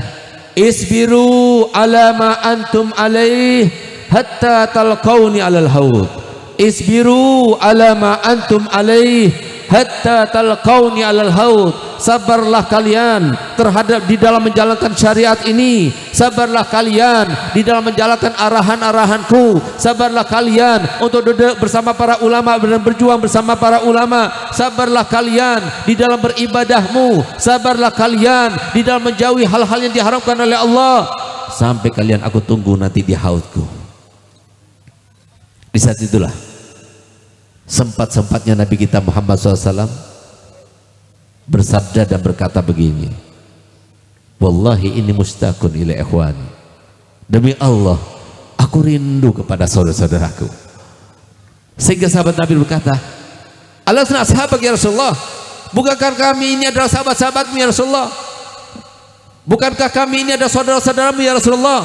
Isbiru ala ma antum alaih hatta talqauni alal haud. Isbiru ala ma antum alaih hatta talqauni alal haud. Sabarlah kalian terhadap di dalam menjalankan syariat ini. Sabarlah kalian di dalam menjalankan arahan-arahanku. Sabarlah kalian untuk duduk bersama para ulama dan berjuang bersama para ulama. Sabarlah kalian di dalam beribadahmu. Sabarlah kalian di dalam menjauhi hal-hal yang diharamkan oleh Allah. Sampai kalian aku tunggu nanti di haudku. Di saat itulah sempat-sempatnya Nabi kita Muhammad SAW bersabda dan berkata begini, wallahi ini mustaqun ila ikhwani, demi Allah aku rindu kepada saudara-saudaraku. Sehingga sahabat Nabi berkata, alasna ashabak ya Rasulullah, bukankah kami ini adalah sahabat-sahabatmu ya Rasulullah, bukankah kami ini adalah saudara-saudaramu ya Rasulullah?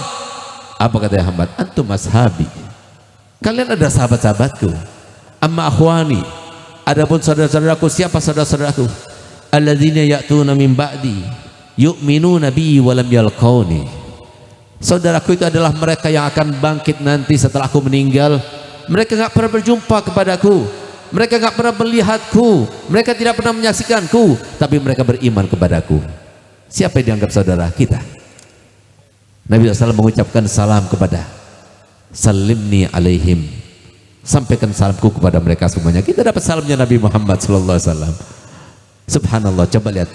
Apa kata Muhammad? Antum ashabi, kalian adalah sahabat-sahabatku. Amma akhwani, adapun saudara-saudaraku, siapa saudara-saudaraku? Alladzina ya'tuna min ba'di yu'minuna bi wa lam yalqauni. Saudaraku itu adalah mereka yang akan bangkit nanti setelah aku meninggal. Mereka enggak pernah berjumpa kepadaku, mereka enggak pernah melihatku, mereka tidak pernah menyaksikanku, tapi mereka beriman kepadaku. Siapa yang dianggap saudara kita? Nabi SAW mengucapkan salam kepada, salimni alaihim, sampaikan salamku kepada mereka semuanya. Kita dapat salamnya Nabi Muhammad SAW. Subhanallah, coba lihat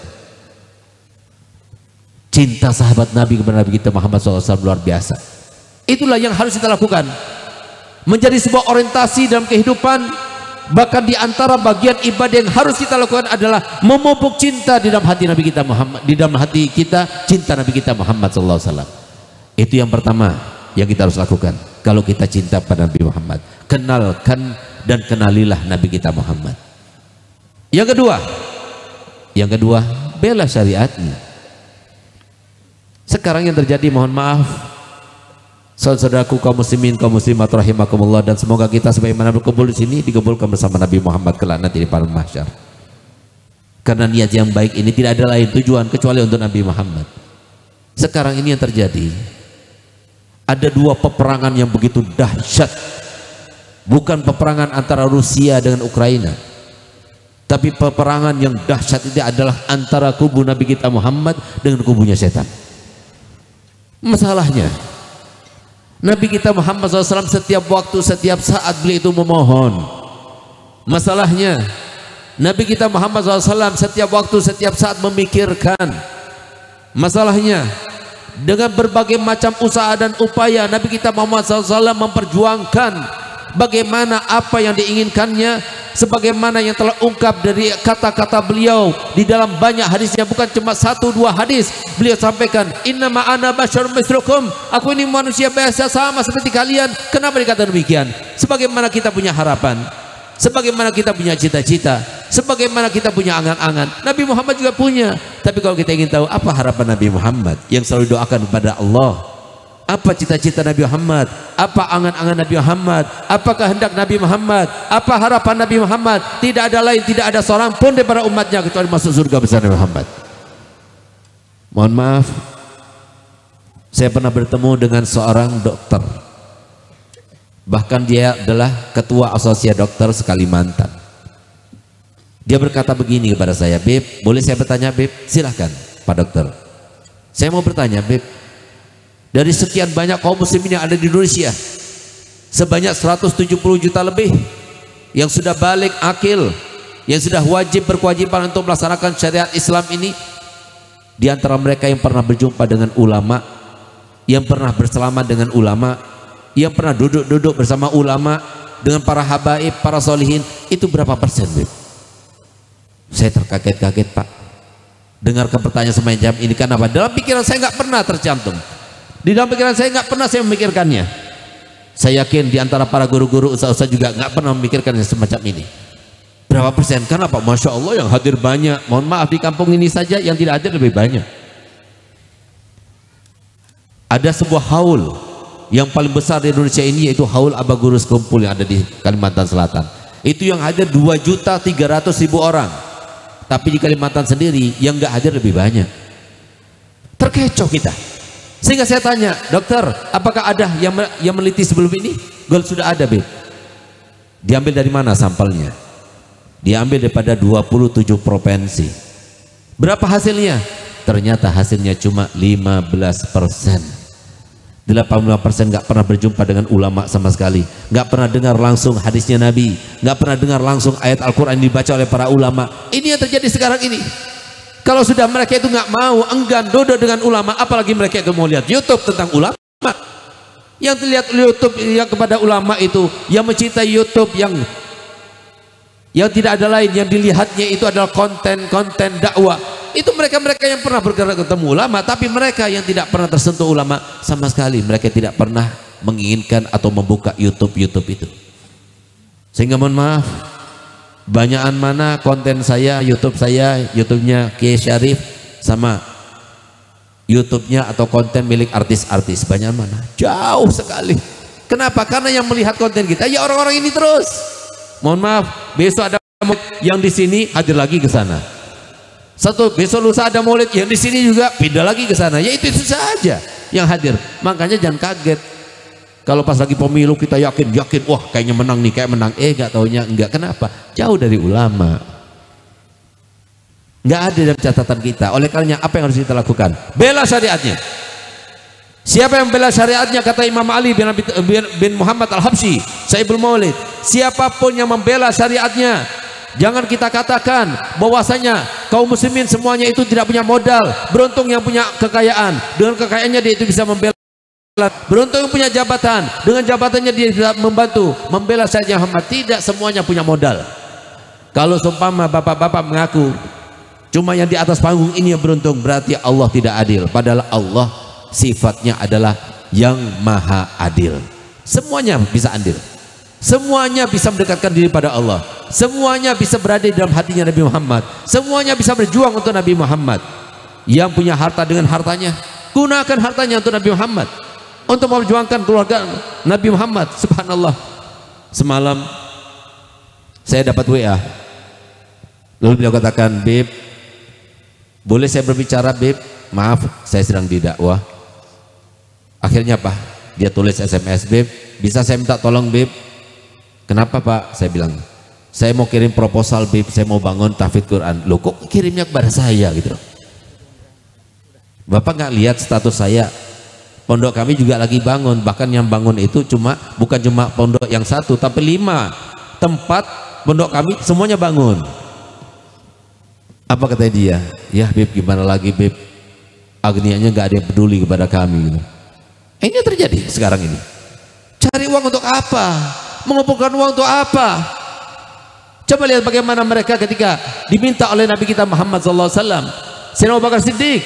cinta sahabat Nabi kepada Nabi kita Muhammad SAW luar biasa. Itulah yang harus kita lakukan, menjadi sebuah orientasi dalam kehidupan. Bahkan di antara bagian ibadah yang harus kita lakukan adalah memupuk cinta di dalam hati Nabi kita Muhammad, di dalam hati kita cinta Nabi kita Muhammad SAW. Itu yang pertama yang kita harus lakukan. Kalau kita cinta pada Nabi Muhammad, kenalkan dan kenalilah Nabi kita Muhammad. Yang kedua, bela syariatnya. Sekarang yang terjadi, mohon maaf saudaraku kaum muslimin, kaum muslimat rahimakumullah, dan semoga kita sebagaimana berkumpul di sini dikumpulkan bersama Nabi Muhammad kelak nanti di padang mahsyar. Karena niat yang baik ini tidak ada lain tujuan kecuali untuk Nabi Muhammad. Sekarang ini yang terjadi, ada dua peperangan yang begitu dahsyat. Bukan peperangan antara Rusia dengan Ukraina, tapi peperangan yang dahsyat itu adalah antara kubu Nabi kita Muhammad dengan kubunya setan. Masalahnya, Nabi kita Muhammad SAW setiap waktu, setiap saat beliau itu memohon. Masalahnya, Nabi kita Muhammad SAW setiap waktu, setiap saat memikirkan. Masalahnya, dengan berbagai macam usaha dan upaya Nabi kita Muhammad SAW memperjuangkan bagaimana apa yang diinginkannya, sebagaimana yang telah ungkap dari kata-kata beliau di dalam banyak hadisnya, bukan cuma 1-2 hadis. Beliau sampaikan, innama ana basyarum mislukum, aku ini manusia biasa sama seperti kalian. Kenapa dikatakan demikian? Sebagaimana kita punya harapan, sebagaimana kita punya cita-cita, sebagaimana kita punya angan-angan, Nabi Muhammad juga punya. Tapi kalau kita ingin tahu apa harapan Nabi Muhammad yang selalu doakan kepada Allah, apa cita-cita Nabi Muhammad, apa angan-angan Nabi Muhammad, apa kehendak Nabi Muhammad, apa harapan Nabi Muhammad, tidak ada lain, tidak ada seorang pun daripada umatnya kecuali masuk surga bersama Nabi Muhammad. Mohon maaf, Saya pernah bertemu dengan seorang dokter, bahkan dia adalah ketua asosiasi dokter se-Kalimantan. Dia berkata begini kepada saya, "Beb, boleh saya bertanya, Beb?" "Silahkan Pak Dokter." "Saya mau bertanya, Beb, dari sekian banyak kaum muslimin yang ada di Indonesia, sebanyak 170 juta lebih yang sudah balik akil, yang sudah wajib berkewajiban untuk melaksanakan syariat Islam ini, di antara mereka yang pernah berjumpa dengan ulama, yang pernah bersalaman dengan ulama, yang pernah duduk-duduk bersama ulama, dengan para habaib, para solihin, itu berapa persen, Beb?" Saya terkaget-kaget, Pak, dengarkan pertanyaan semacam ini. Kenapa? Dalam pikiran saya nggak pernah tercantum, di dalam pikiran saya nggak pernah saya memikirkannya. Saya yakin di antara para guru-guru, ustaz-ustaz juga nggak pernah memikirkan semacam ini. Berapa persen? Kenapa? Masya Allah yang hadir banyak. Mohon maaf, di kampung ini saja yang tidak hadir lebih banyak. Ada sebuah haul yang paling besar di Indonesia ini, yaitu haul Aba Gurus Kumpul yang ada di Kalimantan Selatan. Itu yang hadir 2.300.000 orang. Tapi di Kalimantan sendiri yang nggak hadir lebih banyak. Terkecoh kita. Sehingga saya tanya, "Dokter, apakah ada yang meneliti sebelum ini?" "Gol, sudah ada, Beb." "Diambil dari mana sampelnya?" "Diambil daripada 27 provinsi." "Berapa hasilnya?" Ternyata hasilnya cuma 15%. 85% nggak pernah berjumpa dengan ulama sama sekali, nggak pernah dengar langsung hadisnya Nabi, nggak pernah dengar langsung ayat Al-Quran dibaca oleh para ulama. Ini yang terjadi sekarang ini. Kalau sudah mereka itu nggak mau, enggan duduk dengan ulama, apalagi mereka itu mau lihat YouTube tentang ulama. Yang terlihat YouTube yang kepada ulama itu, yang mencintai YouTube, yang tidak ada lain, yang dilihatnya itu adalah konten dakwah. Itu mereka-mereka yang pernah bergerak ketemu ulama, tapi mereka yang tidak pernah tersentuh ulama sama sekali, mereka tidak pernah menginginkan atau membuka YouTube itu. Sehingga mohon maaf, banyakan mana konten saya, YouTube saya, YouTube-nya Kiai Syarif, sama YouTube-nya atau konten milik artis-artis, banyak mana? Jauh sekali. Kenapa? Karena yang melihat konten kita ya orang-orang ini terus. Mohon maaf, besok ada yang di sini hadir lagi ke sana. Besok lusa ada maulid yang di sini juga pindah lagi ke sana. Ya itu saja yang hadir. Makanya jangan kaget kalau pas lagi pemilu kita yakin, wah kayaknya menang nih, kayak menang. Gak taunya enggak. Kenapa? Jauh dari ulama. Nggak ada dalam catatan kita. Oleh karenanya apa yang harus kita lakukan? Bela syariatnya. Siapa yang bela syariatnya, kata Imam Ali bin Muhammad Al-Habsyi, Sayyidul Maulid, siapapun yang membela syariatnya, jangan kita katakan bahwasanya kaum muslimin semuanya itu tidak punya modal. Beruntung yang punya kekayaan, dengan kekayaannya dia itu bisa membela. Beruntung yang punya jabatan, dengan jabatannya dia bisa membantu membela syariat Muhammad. Tidak semuanya punya modal. Kalau seumpama bapak-bapak mengaku cuma yang di atas panggung ini yang beruntung, berarti Allah tidak adil. Padahal Allah sifatnya adalah yang maha adil. Semuanya bisa adil, semuanya bisa mendekatkan diri pada Allah, semuanya bisa berada di dalam hatinya Nabi Muhammad, semuanya bisa berjuang untuk Nabi Muhammad. Yang punya harta dengan hartanya, gunakan hartanya untuk Nabi Muhammad, untuk memperjuangkan keluarga Nabi Muhammad. Subhanallah, semalam saya dapat WA, lalu beliau katakan, "Beb, boleh saya berbicara, Beb? Maaf, saya sedang didakwah." Akhirnya apa? Dia tulis SMS, "Beb, bisa saya minta tolong, Beb?" "Kenapa, Pak?" Saya bilang, "Saya mau kirim proposal, Beb, saya mau bangun tahfidz Quran." "Loh, kok kirimnya kepada saya gitu loh? Bapak nggak lihat status saya? Pondok kami juga lagi bangun, bahkan yang bangun itu bukan cuma pondok yang satu, tapi 5 tempat pondok kami semuanya bangun." Apa kata dia? "Ya, Beb, gimana lagi, Beb? Agnianya nggak ada yang peduli kepada kami gitu." Ini terjadi sekarang ini. Cari uang untuk apa? Mengumpulkan uang untuk apa? Coba lihat bagaimana mereka ketika diminta oleh Nabi kita Muhammad SAW. Sayyidina Abu Bakar Siddiq,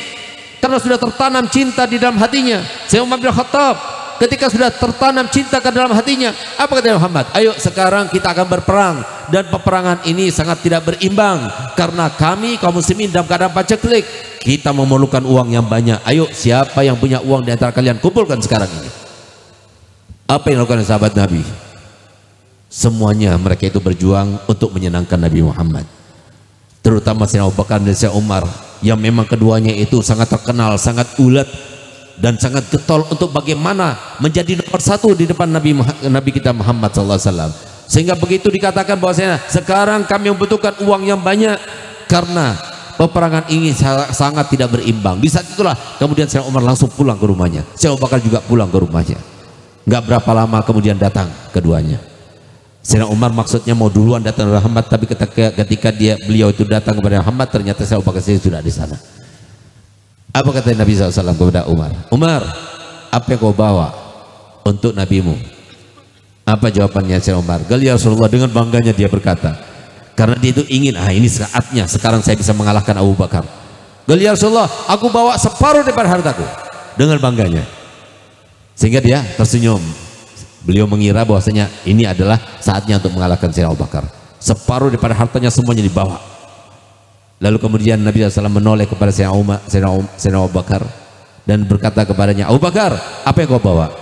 karena sudah tertanam cinta di dalam hatinya. Sayyidina Umar bin Khattab, ketika sudah tertanam cinta ke dalam hatinya, apa kata Muhammad? "Ayo sekarang kita akan berperang, dan peperangan ini sangat tidak berimbang karena kami kaum muslimin dalam keadaan paceklik. Kita memerlukan uang yang banyak. Ayo, siapa yang punya uang di antara kalian, kumpulkan sekarang ini." Apa yang dilakukan sahabat Nabi? Semuanya mereka itu berjuang untuk menyenangkan Nabi Muhammad, terutama Sayyidina Abu Bakar dan Sayyidina Umar, yang memang keduanya itu sangat terkenal, sangat ulet dan sangat getol untuk bagaimana menjadi nomor satu di depan Nabi kita Muhammad SAW. Sehingga begitu dikatakan bahwasanya sekarang kami membutuhkan uang yang banyak karena peperangan ini sangat tidak berimbang. Di saat itulah kemudian Sayyidina Umar langsung pulang ke rumahnya, Sayyidina Abu Bakar juga pulang ke rumahnya. Nggak berapa lama kemudian datang keduanya. Sayyidina Umar maksudnya mau duluan datang kepada Muhammad, tapi ketika beliau itu datang kepada Muhammad, ternyata Sayyidina Abu Bakar sudah di sana. Apa kata Nabi SAW kepada Umar? Umar, apa yang kau bawa untuk nabimu? Apa jawabannya Sayyidina Umar? Ya Rasulullah, dengan bangganya dia berkata, karena dia itu ingin, ini saatnya sekarang saya bisa mengalahkan Abu Bakar. Ya Rasulullah, aku bawa separuh daripada hartaku. Dengan bangganya, sehingga dia tersenyum. Beliau mengira bahwasanya ini adalah saatnya untuk mengalahkan Sayyidina Abu Bakar. Separuh daripada hartanya semuanya dibawa. Lalu kemudian Nabi SAW menoleh kepada Sayyidina Abu Bakar dan berkata kepadanya, Abu Bakar, apa yang kau bawa?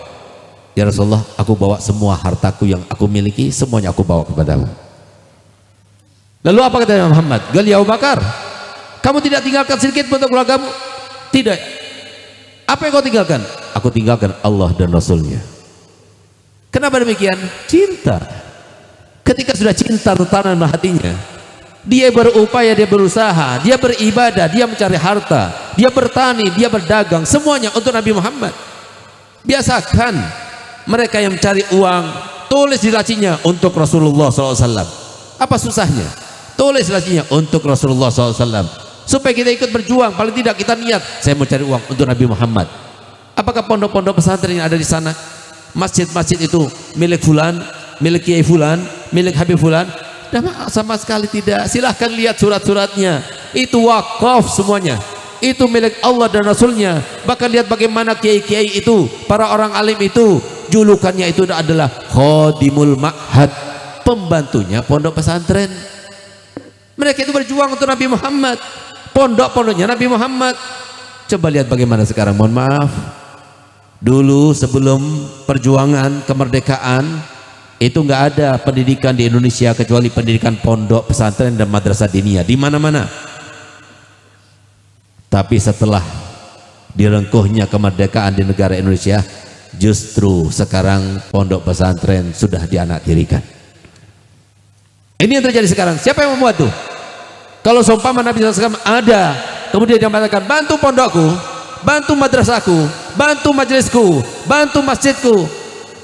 Ya Rasulullah, aku bawa semua hartaku yang aku miliki, semuanya aku bawa kepadamu. Lalu apa kata Muhammad? Ya Abu Bakar, kamu tidak tinggalkan sedikit untuk keluargamu? Tidak. Apa yang kau tinggalkan? Aku tinggalkan Allah dan Rasulnya. Kenapa demikian? Cinta. Ketika sudah cinta tertanam dalam hatinya, dia berupaya, dia berusaha, dia beribadah, dia mencari harta, dia bertani, dia berdagang, semuanya untuk Nabi Muhammad. Biasakan mereka yang mencari uang, tulis di lacinya untuk Rasulullah SAW. Apa susahnya? Tulis lacinya untuk Rasulullah SAW, supaya kita ikut berjuang. Paling tidak kita niat, saya mau cari uang untuk Nabi Muhammad. Apakah pondok-pondok pesantren yang ada di sana, masjid-masjid itu milik fulan, milik kiai fulan, milik habib fulan? Sama sekali tidak. Silahkan lihat surat-suratnya, itu wakaf semuanya, itu milik Allah dan Rasulnya. Bahkan lihat bagaimana kiai-kiai itu, para orang alim itu, julukannya itu adalah Khodimul Ma'had, pembantunya pondok pesantren. Mereka itu berjuang untuk Nabi Muhammad, pondok-pondoknya Nabi Muhammad. Coba lihat bagaimana sekarang. Mohon maaf, dulu sebelum perjuangan kemerdekaan itu nggak ada pendidikan di Indonesia kecuali pendidikan pondok pesantren dan madrasah diniyah di mana-mana. Tapi setelah direngkuhnya kemerdekaan di negara Indonesia, justru sekarang pondok pesantren sudah dianaktirikan. Ini yang terjadi sekarang. Siapa yang membuat tuh? Kalau seumpama Nabi SAW ada, kemudian dia mengatakan, bantu pondokku, bantu madrasahku, bantu majelisku, bantu masjidku.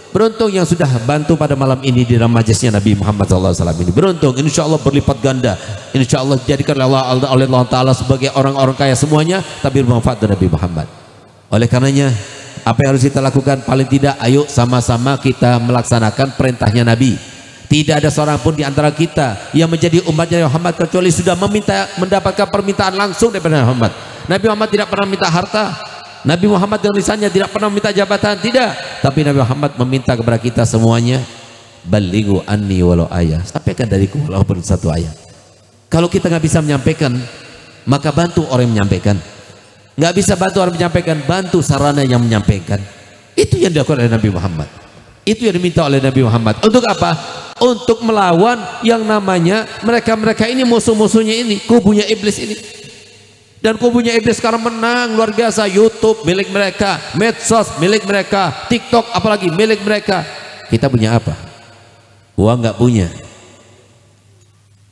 Beruntung yang sudah bantu pada malam ini di dalam majelisnya Nabi Muhammad SAW ini. Beruntung, insya Allah berlipat ganda. Insya Allah dijadikan oleh Allah Ta'ala sebagai orang-orang kaya semuanya, tapi bermanfaat dari Nabi Muhammad. Oleh karenanya, apa yang harus kita lakukan? Paling tidak, ayo sama-sama kita melaksanakan perintahnya Nabi. Tidak ada seorang pun di antara kita yang menjadi umatnya Muhammad kecuali sudah mendapatkan permintaan langsung daripada Muhammad. Nabi Muhammad tidak pernah minta harta. Nabi Muhammad dengan lisannya tidak pernah minta jabatan, tidak. Tapi Nabi Muhammad meminta kepada kita semuanya, balighu anni walau ayah, sampaikan dariku walaupun satu ayat. Kalau kita nggak bisa menyampaikan, maka bantu orang yang menyampaikan. Nggak bisa bantu orang menyampaikan, bantu sarana yang menyampaikan. Itu yang dilakukan oleh Nabi Muhammad. Itu yang diminta oleh Nabi Muhammad. Untuk apa? Untuk melawan yang namanya mereka-mereka ini, musuh-musuhnya ini, kubunya iblis ini. Dan kubunya iblis sekarang menang luar biasa. YouTube milik mereka, medsos milik mereka, TikTok apalagi milik mereka. Kita punya apa? Uang nggak punya.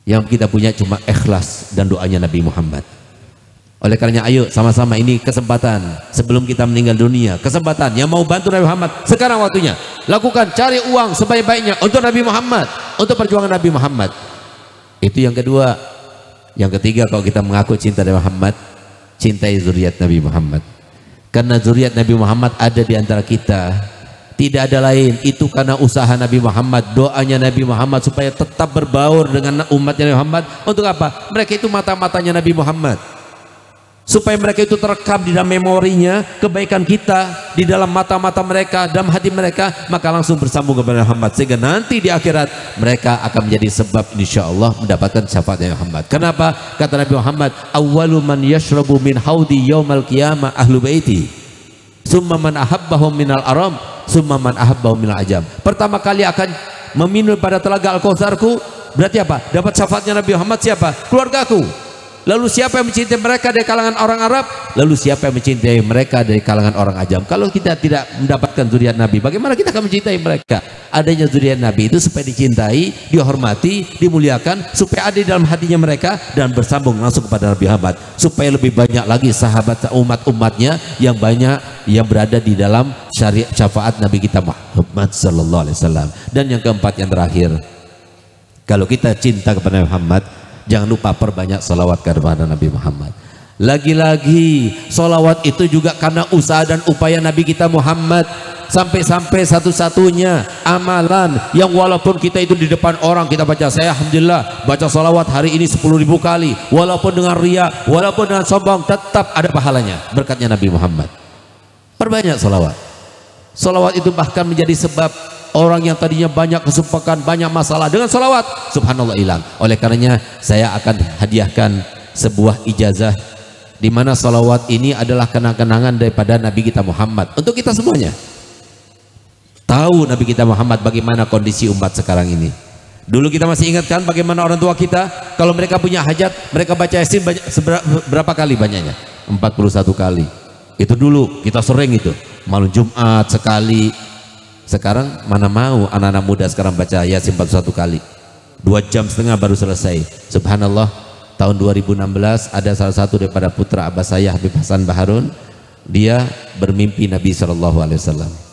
Yang kita punya cuma ikhlas dan doanya Nabi Muhammad. Oleh karenanya ayo sama-sama, ini kesempatan sebelum kita meninggal dunia, kesempatan yang mau bantu Nabi Muhammad sekarang waktunya. Lakukan, cari uang sebaik-baiknya untuk Nabi Muhammad, untuk perjuangan Nabi Muhammad. Itu yang kedua. Yang ketiga, kalau kita mengaku cinta Nabi Muhammad, cintai zuriat Nabi Muhammad. Karena zuriat Nabi Muhammad ada di antara kita, tidak ada lain, itu karena usaha Nabi Muhammad, doanya Nabi Muhammad supaya tetap berbaur dengan umatnya Nabi Muhammad. Untuk apa? Mereka itu mata-matanya Nabi Muhammad, supaya mereka itu terekam di dalam memorinya kebaikan kita, di dalam mata-mata mereka, dalam hati mereka, maka langsung bersambung kepada Muhammad, sehingga nanti di akhirat mereka akan menjadi sebab insya Allah mendapatkan syafaatnya Muhammad. Kenapa? Kata Nabi Muhammad, awwalu man yashrabu min haudi yaumal qiyamah ahlu baiti, summa man ahabbahum minal aram, summa man ahabbahum minal ajam. Pertama kali akan meminum pada telaga Al-Kautsarku, berarti apa? Dapat syafaatnya Nabi Muhammad siapa? Keluargaku. Lalu siapa yang mencintai mereka dari kalangan orang Arab? Lalu siapa yang mencintai mereka dari kalangan orang Ajam? Kalau kita tidak mendapatkan zuriat Nabi, bagaimana kita akan mencintai mereka? Adanya zuriat Nabi itu supaya dicintai, dihormati, dimuliakan, supaya ada di dalam hatinya mereka dan bersambung langsung kepada Nabi Muhammad, supaya lebih banyak lagi sahabat umat-umatnya yang banyak yang berada di dalam syariat syafaat Nabi kita Muhammad sallallahu alaihi wasallam. Dan yang keempat, yang terakhir, kalau kita cinta kepada Muhammad, jangan lupa perbanyak salawat kepada Nabi Muhammad. Lagi-lagi salawat itu juga karena usaha dan upaya Nabi kita Muhammad. Sampai-sampai satu-satunya amalan yang walaupun kita itu di depan orang kita baca, saya alhamdulillah baca salawat hari ini 10.000 kali, walaupun dengan ria, walaupun dengan sombong, tetap ada pahalanya berkatnya Nabi Muhammad. Perbanyak salawat. Salawat itu bahkan menjadi sebab orang yang tadinya banyak kesumpakan, banyak masalah, dengan salawat subhanallah hilang. Oleh karenanya saya akan hadiahkan sebuah ijazah di mana salawat ini adalah kenang-kenangan daripada Nabi kita Muhammad untuk kita semuanya. Tahu Nabi kita Muhammad bagaimana kondisi umat sekarang ini. Dulu kita masih ingatkan bagaimana orang tua kita kalau mereka punya hajat, mereka baca Yasin berapa kali banyaknya? 41 kali. Itu dulu kita sering itu, malam Jumat sekali. Sekarang mana mau anak-anak muda sekarang baca Yasin 41 kali, 2,5 jam baru selesai. Subhanallah, tahun 2016 ada salah satu daripada putra abah saya Habib Hasan Baharun, dia bermimpi Nabi SAW.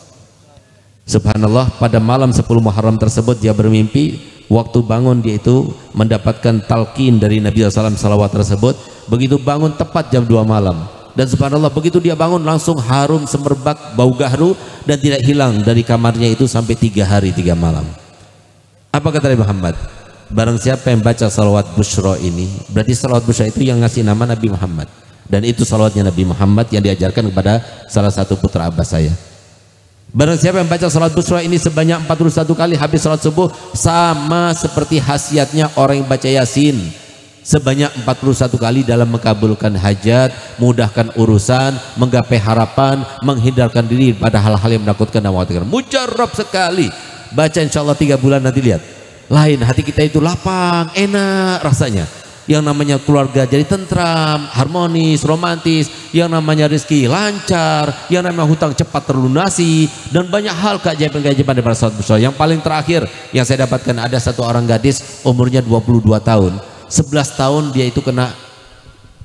Subhanallah, pada malam 10 Muharram tersebut dia bermimpi, waktu bangun dia itu mendapatkan talqin dari Nabi SAW salawat tersebut. Begitu bangun tepat jam 2 malam, dan subhanallah begitu dia bangun langsung harum semerbak bau gahru dan tidak hilang dari kamarnya itu sampai 3 hari 3 malam. Apa kata Nabi Muhammad? Barang siapa yang baca salawat busyra ini, berarti salawat busyra itu yang ngasih nama Nabi Muhammad, dan itu salawatnya Nabi Muhammad yang diajarkan kepada salah satu putra abbas saya. Barang siapa yang baca salat busra ini sebanyak 41 kali habis salat subuh, sama seperti khasiatnya orang yang baca Yasin sebanyak 41 kali dalam mengabulkan hajat, mudahkan urusan, menggapai harapan, menghindarkan diri pada hal-hal yang menakutkan dan mengkhawatirkan. Mujarab sekali. Baca insyaallah 3 bulan nanti lihat. Lain hati kita itu lapang, enak rasanya. Yang namanya keluarga jadi tentram, harmonis, romantis, yang namanya rezeki lancar, yang namanya hutang cepat terlunasi, dan banyak hal keajaiban-keajaiban daripada salat busra. Yang paling terakhir yang saya dapatkan, ada satu orang gadis umurnya 22 tahun, 11 tahun dia itu kena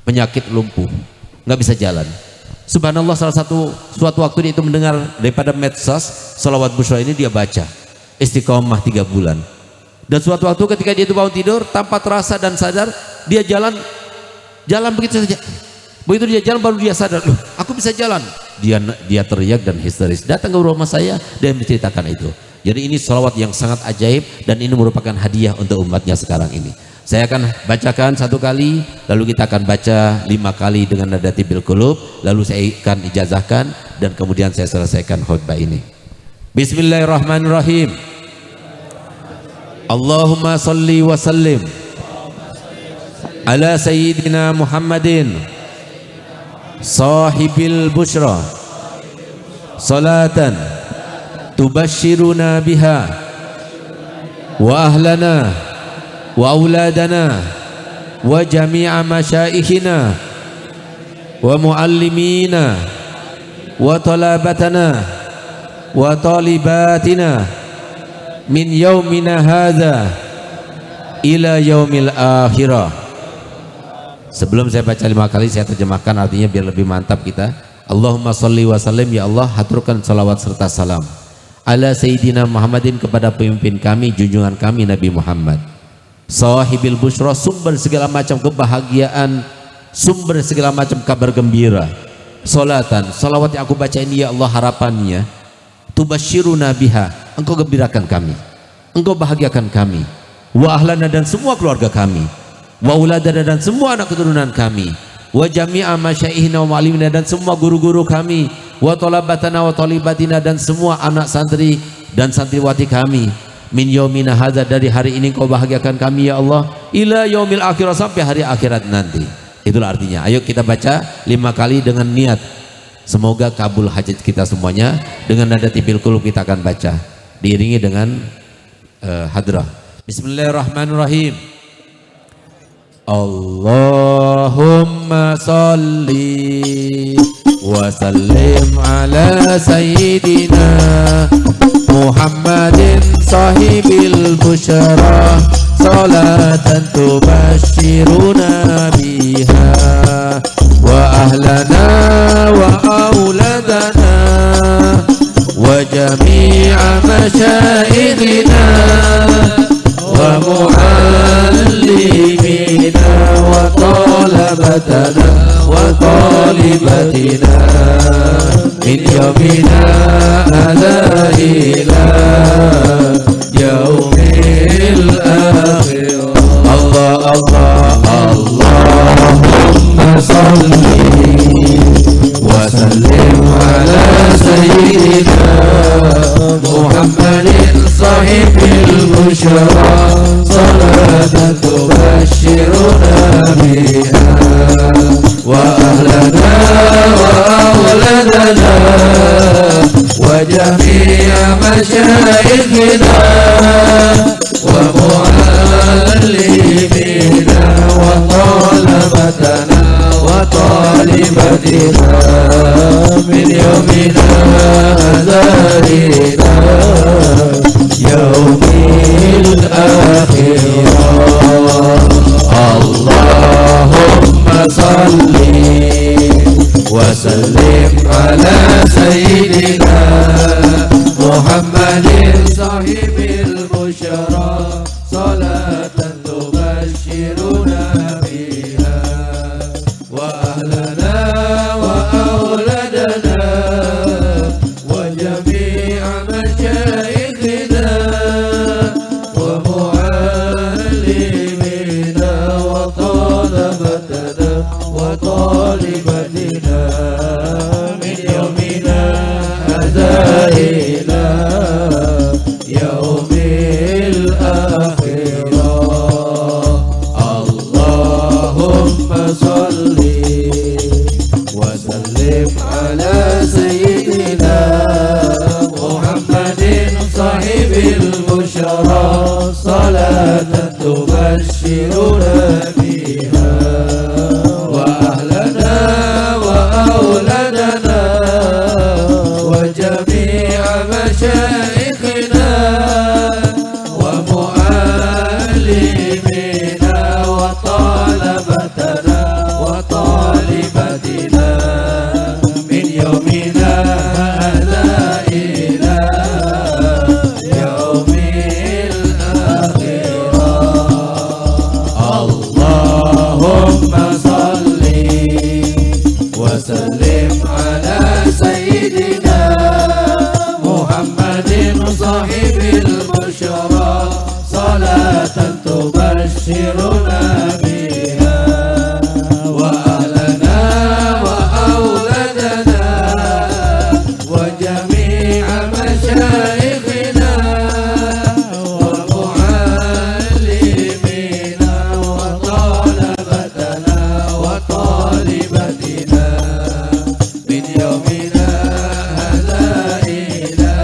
penyakit lumpuh, nggak bisa jalan. Subhanallah, suatu waktu dia itu mendengar daripada medsos salawat busra ini, dia baca istiqomah 3 bulan. Dan suatu waktu ketika dia itu bangun tidur tanpa terasa dan sadar, dia jalan begitu saja. Begitu dia jalan baru dia sadar, loh aku bisa jalan. Dia teriak dan histeris, datang ke rumah saya dan menceritakan itu. Jadi ini salawat yang sangat ajaib, dan ini merupakan hadiah untuk umatnya sekarang ini. Saya akan bacakan 1 kali, lalu kita akan baca 5 kali dengan nada tibil qulub, lalu saya akan ijazahkan, dan kemudian saya selesaikan khutbah ini. Bismillahirrahmanirrahim. Allahumma salli wa sallim ala sayyidina Muhammadin sahibil bushra salatan tubashiruna biha wa ahlana wa auladana wa jami'a masyaikhina wa muallimina wa talabatana wa talibatina min yaumina hadza ila yaumil akhirah. Sebelum saya baca 5 kali, saya terjemahkan artinya biar lebih mantap kita. Allahumma salli wa sallim, ya Allah haturkan salawat serta salam ala sayyidina Muhammadin, kepada pemimpin kami, junjungan kami Nabi Muhammad, sahibil busyra, sumber segala macam kebahagiaan, sumber segala macam kabar gembira. Salatan, salawat yang aku baca ini ya Allah harapannya, tubashiruna biha, engkau gembirakan kami, engkau bahagiakan kami, wa ahlana, dan semua keluarga kami, wa uladana, dan semua anak keturunan kami, wa jami'a masyaikhina wa mu'allimina, dan semua guru-guru kami, wa talabatana wa talibatina, dan semua anak santri dan santriwati kami, min yaumina hadza, dari hari ini engkau bahagiakan kami ya Allah, ila yaumil akhirah, sampai hari akhirat nanti. Itulah artinya. Ayo kita baca 5 kali dengan niat semoga kabul hajat kita semuanya. Dengan nada tibil qulub kita akan baca, diiringi dengan hadrah. Bismillahirrahmanirrahim. Allahumma salli wa sallim ala sayyidina Muhammadin sahibil busyara salatan tubashiruna biha wa ahlana wa auladana wa jami'a masyayikhina wa muallimina wa talabatana wa talibatina min yawmina hadha ila yaumil akhir. Allah Allah Allahumma salli wa sallim ala sayyidina Muhammadin sahibil busyara salatan tubashiruna biha wa ahlana wa auladana wa jami'a masyayikhina wa muallimina wa talabatana wa talibatina min yawmina hadha ila yaumil akhirah. Allahumma salli wa sallim ala sayyidina Muhammadin sahibil busyara salatan tubashiruna biha wa ahlana wa auladana wa jami'a masyayikhina wa muallimina wa talabatana wa talibatina min yawmina hadha ila yaumil akhirah. Allahumma salli wa sallim ala sayyidina Muhammadin sahibil busyara salatan tubashiruna biha wa ahlana wa auladana wa jami'a masyayikhina wa muallimina wa talabatana wa talibatina min yawmina hadha ila yaumil akhirah. Allahumma salli wa sallim ala sayyidina Muhammadin sahibil busyara salatan tubashiruna biha wa ahlana wa auladana wa jami'a masyayikhina wa muallimina wa talabatana wa talibatina min yawmina hadha ila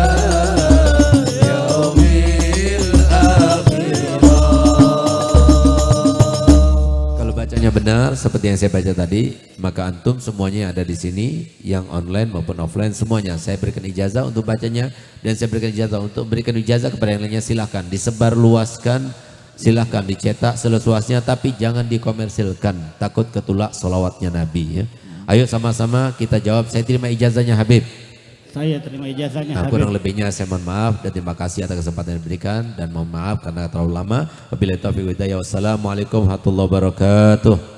yaumil akhirah. Kalau bacanya benar seperti yang saya baca tadi, maka antum semuanya yang ada di sini, yang online maupun offline semuanya saya berikan ijazah untuk bacanya, dan saya berikan ijazah untuk berikan ijazah kepada yang lainnya. Silahkan disebarluaskan, silahkan dicetak seluasnya, tapi jangan dikomersilkan, takut ketulak sholawatnya Nabi ya. Ayo sama-sama kita jawab. Saya terima ijazahnya Habib. Saya terima ijazahnya Nah, Habib. kurang lebihnya saya mohon maaf dan terima kasih atas kesempatan yang diberikan, dan mohon maaf karena terlalu lama. Wabillahi taufiq wal hidayah. Wassalamualaikum warahmatullahi wabarakatuh.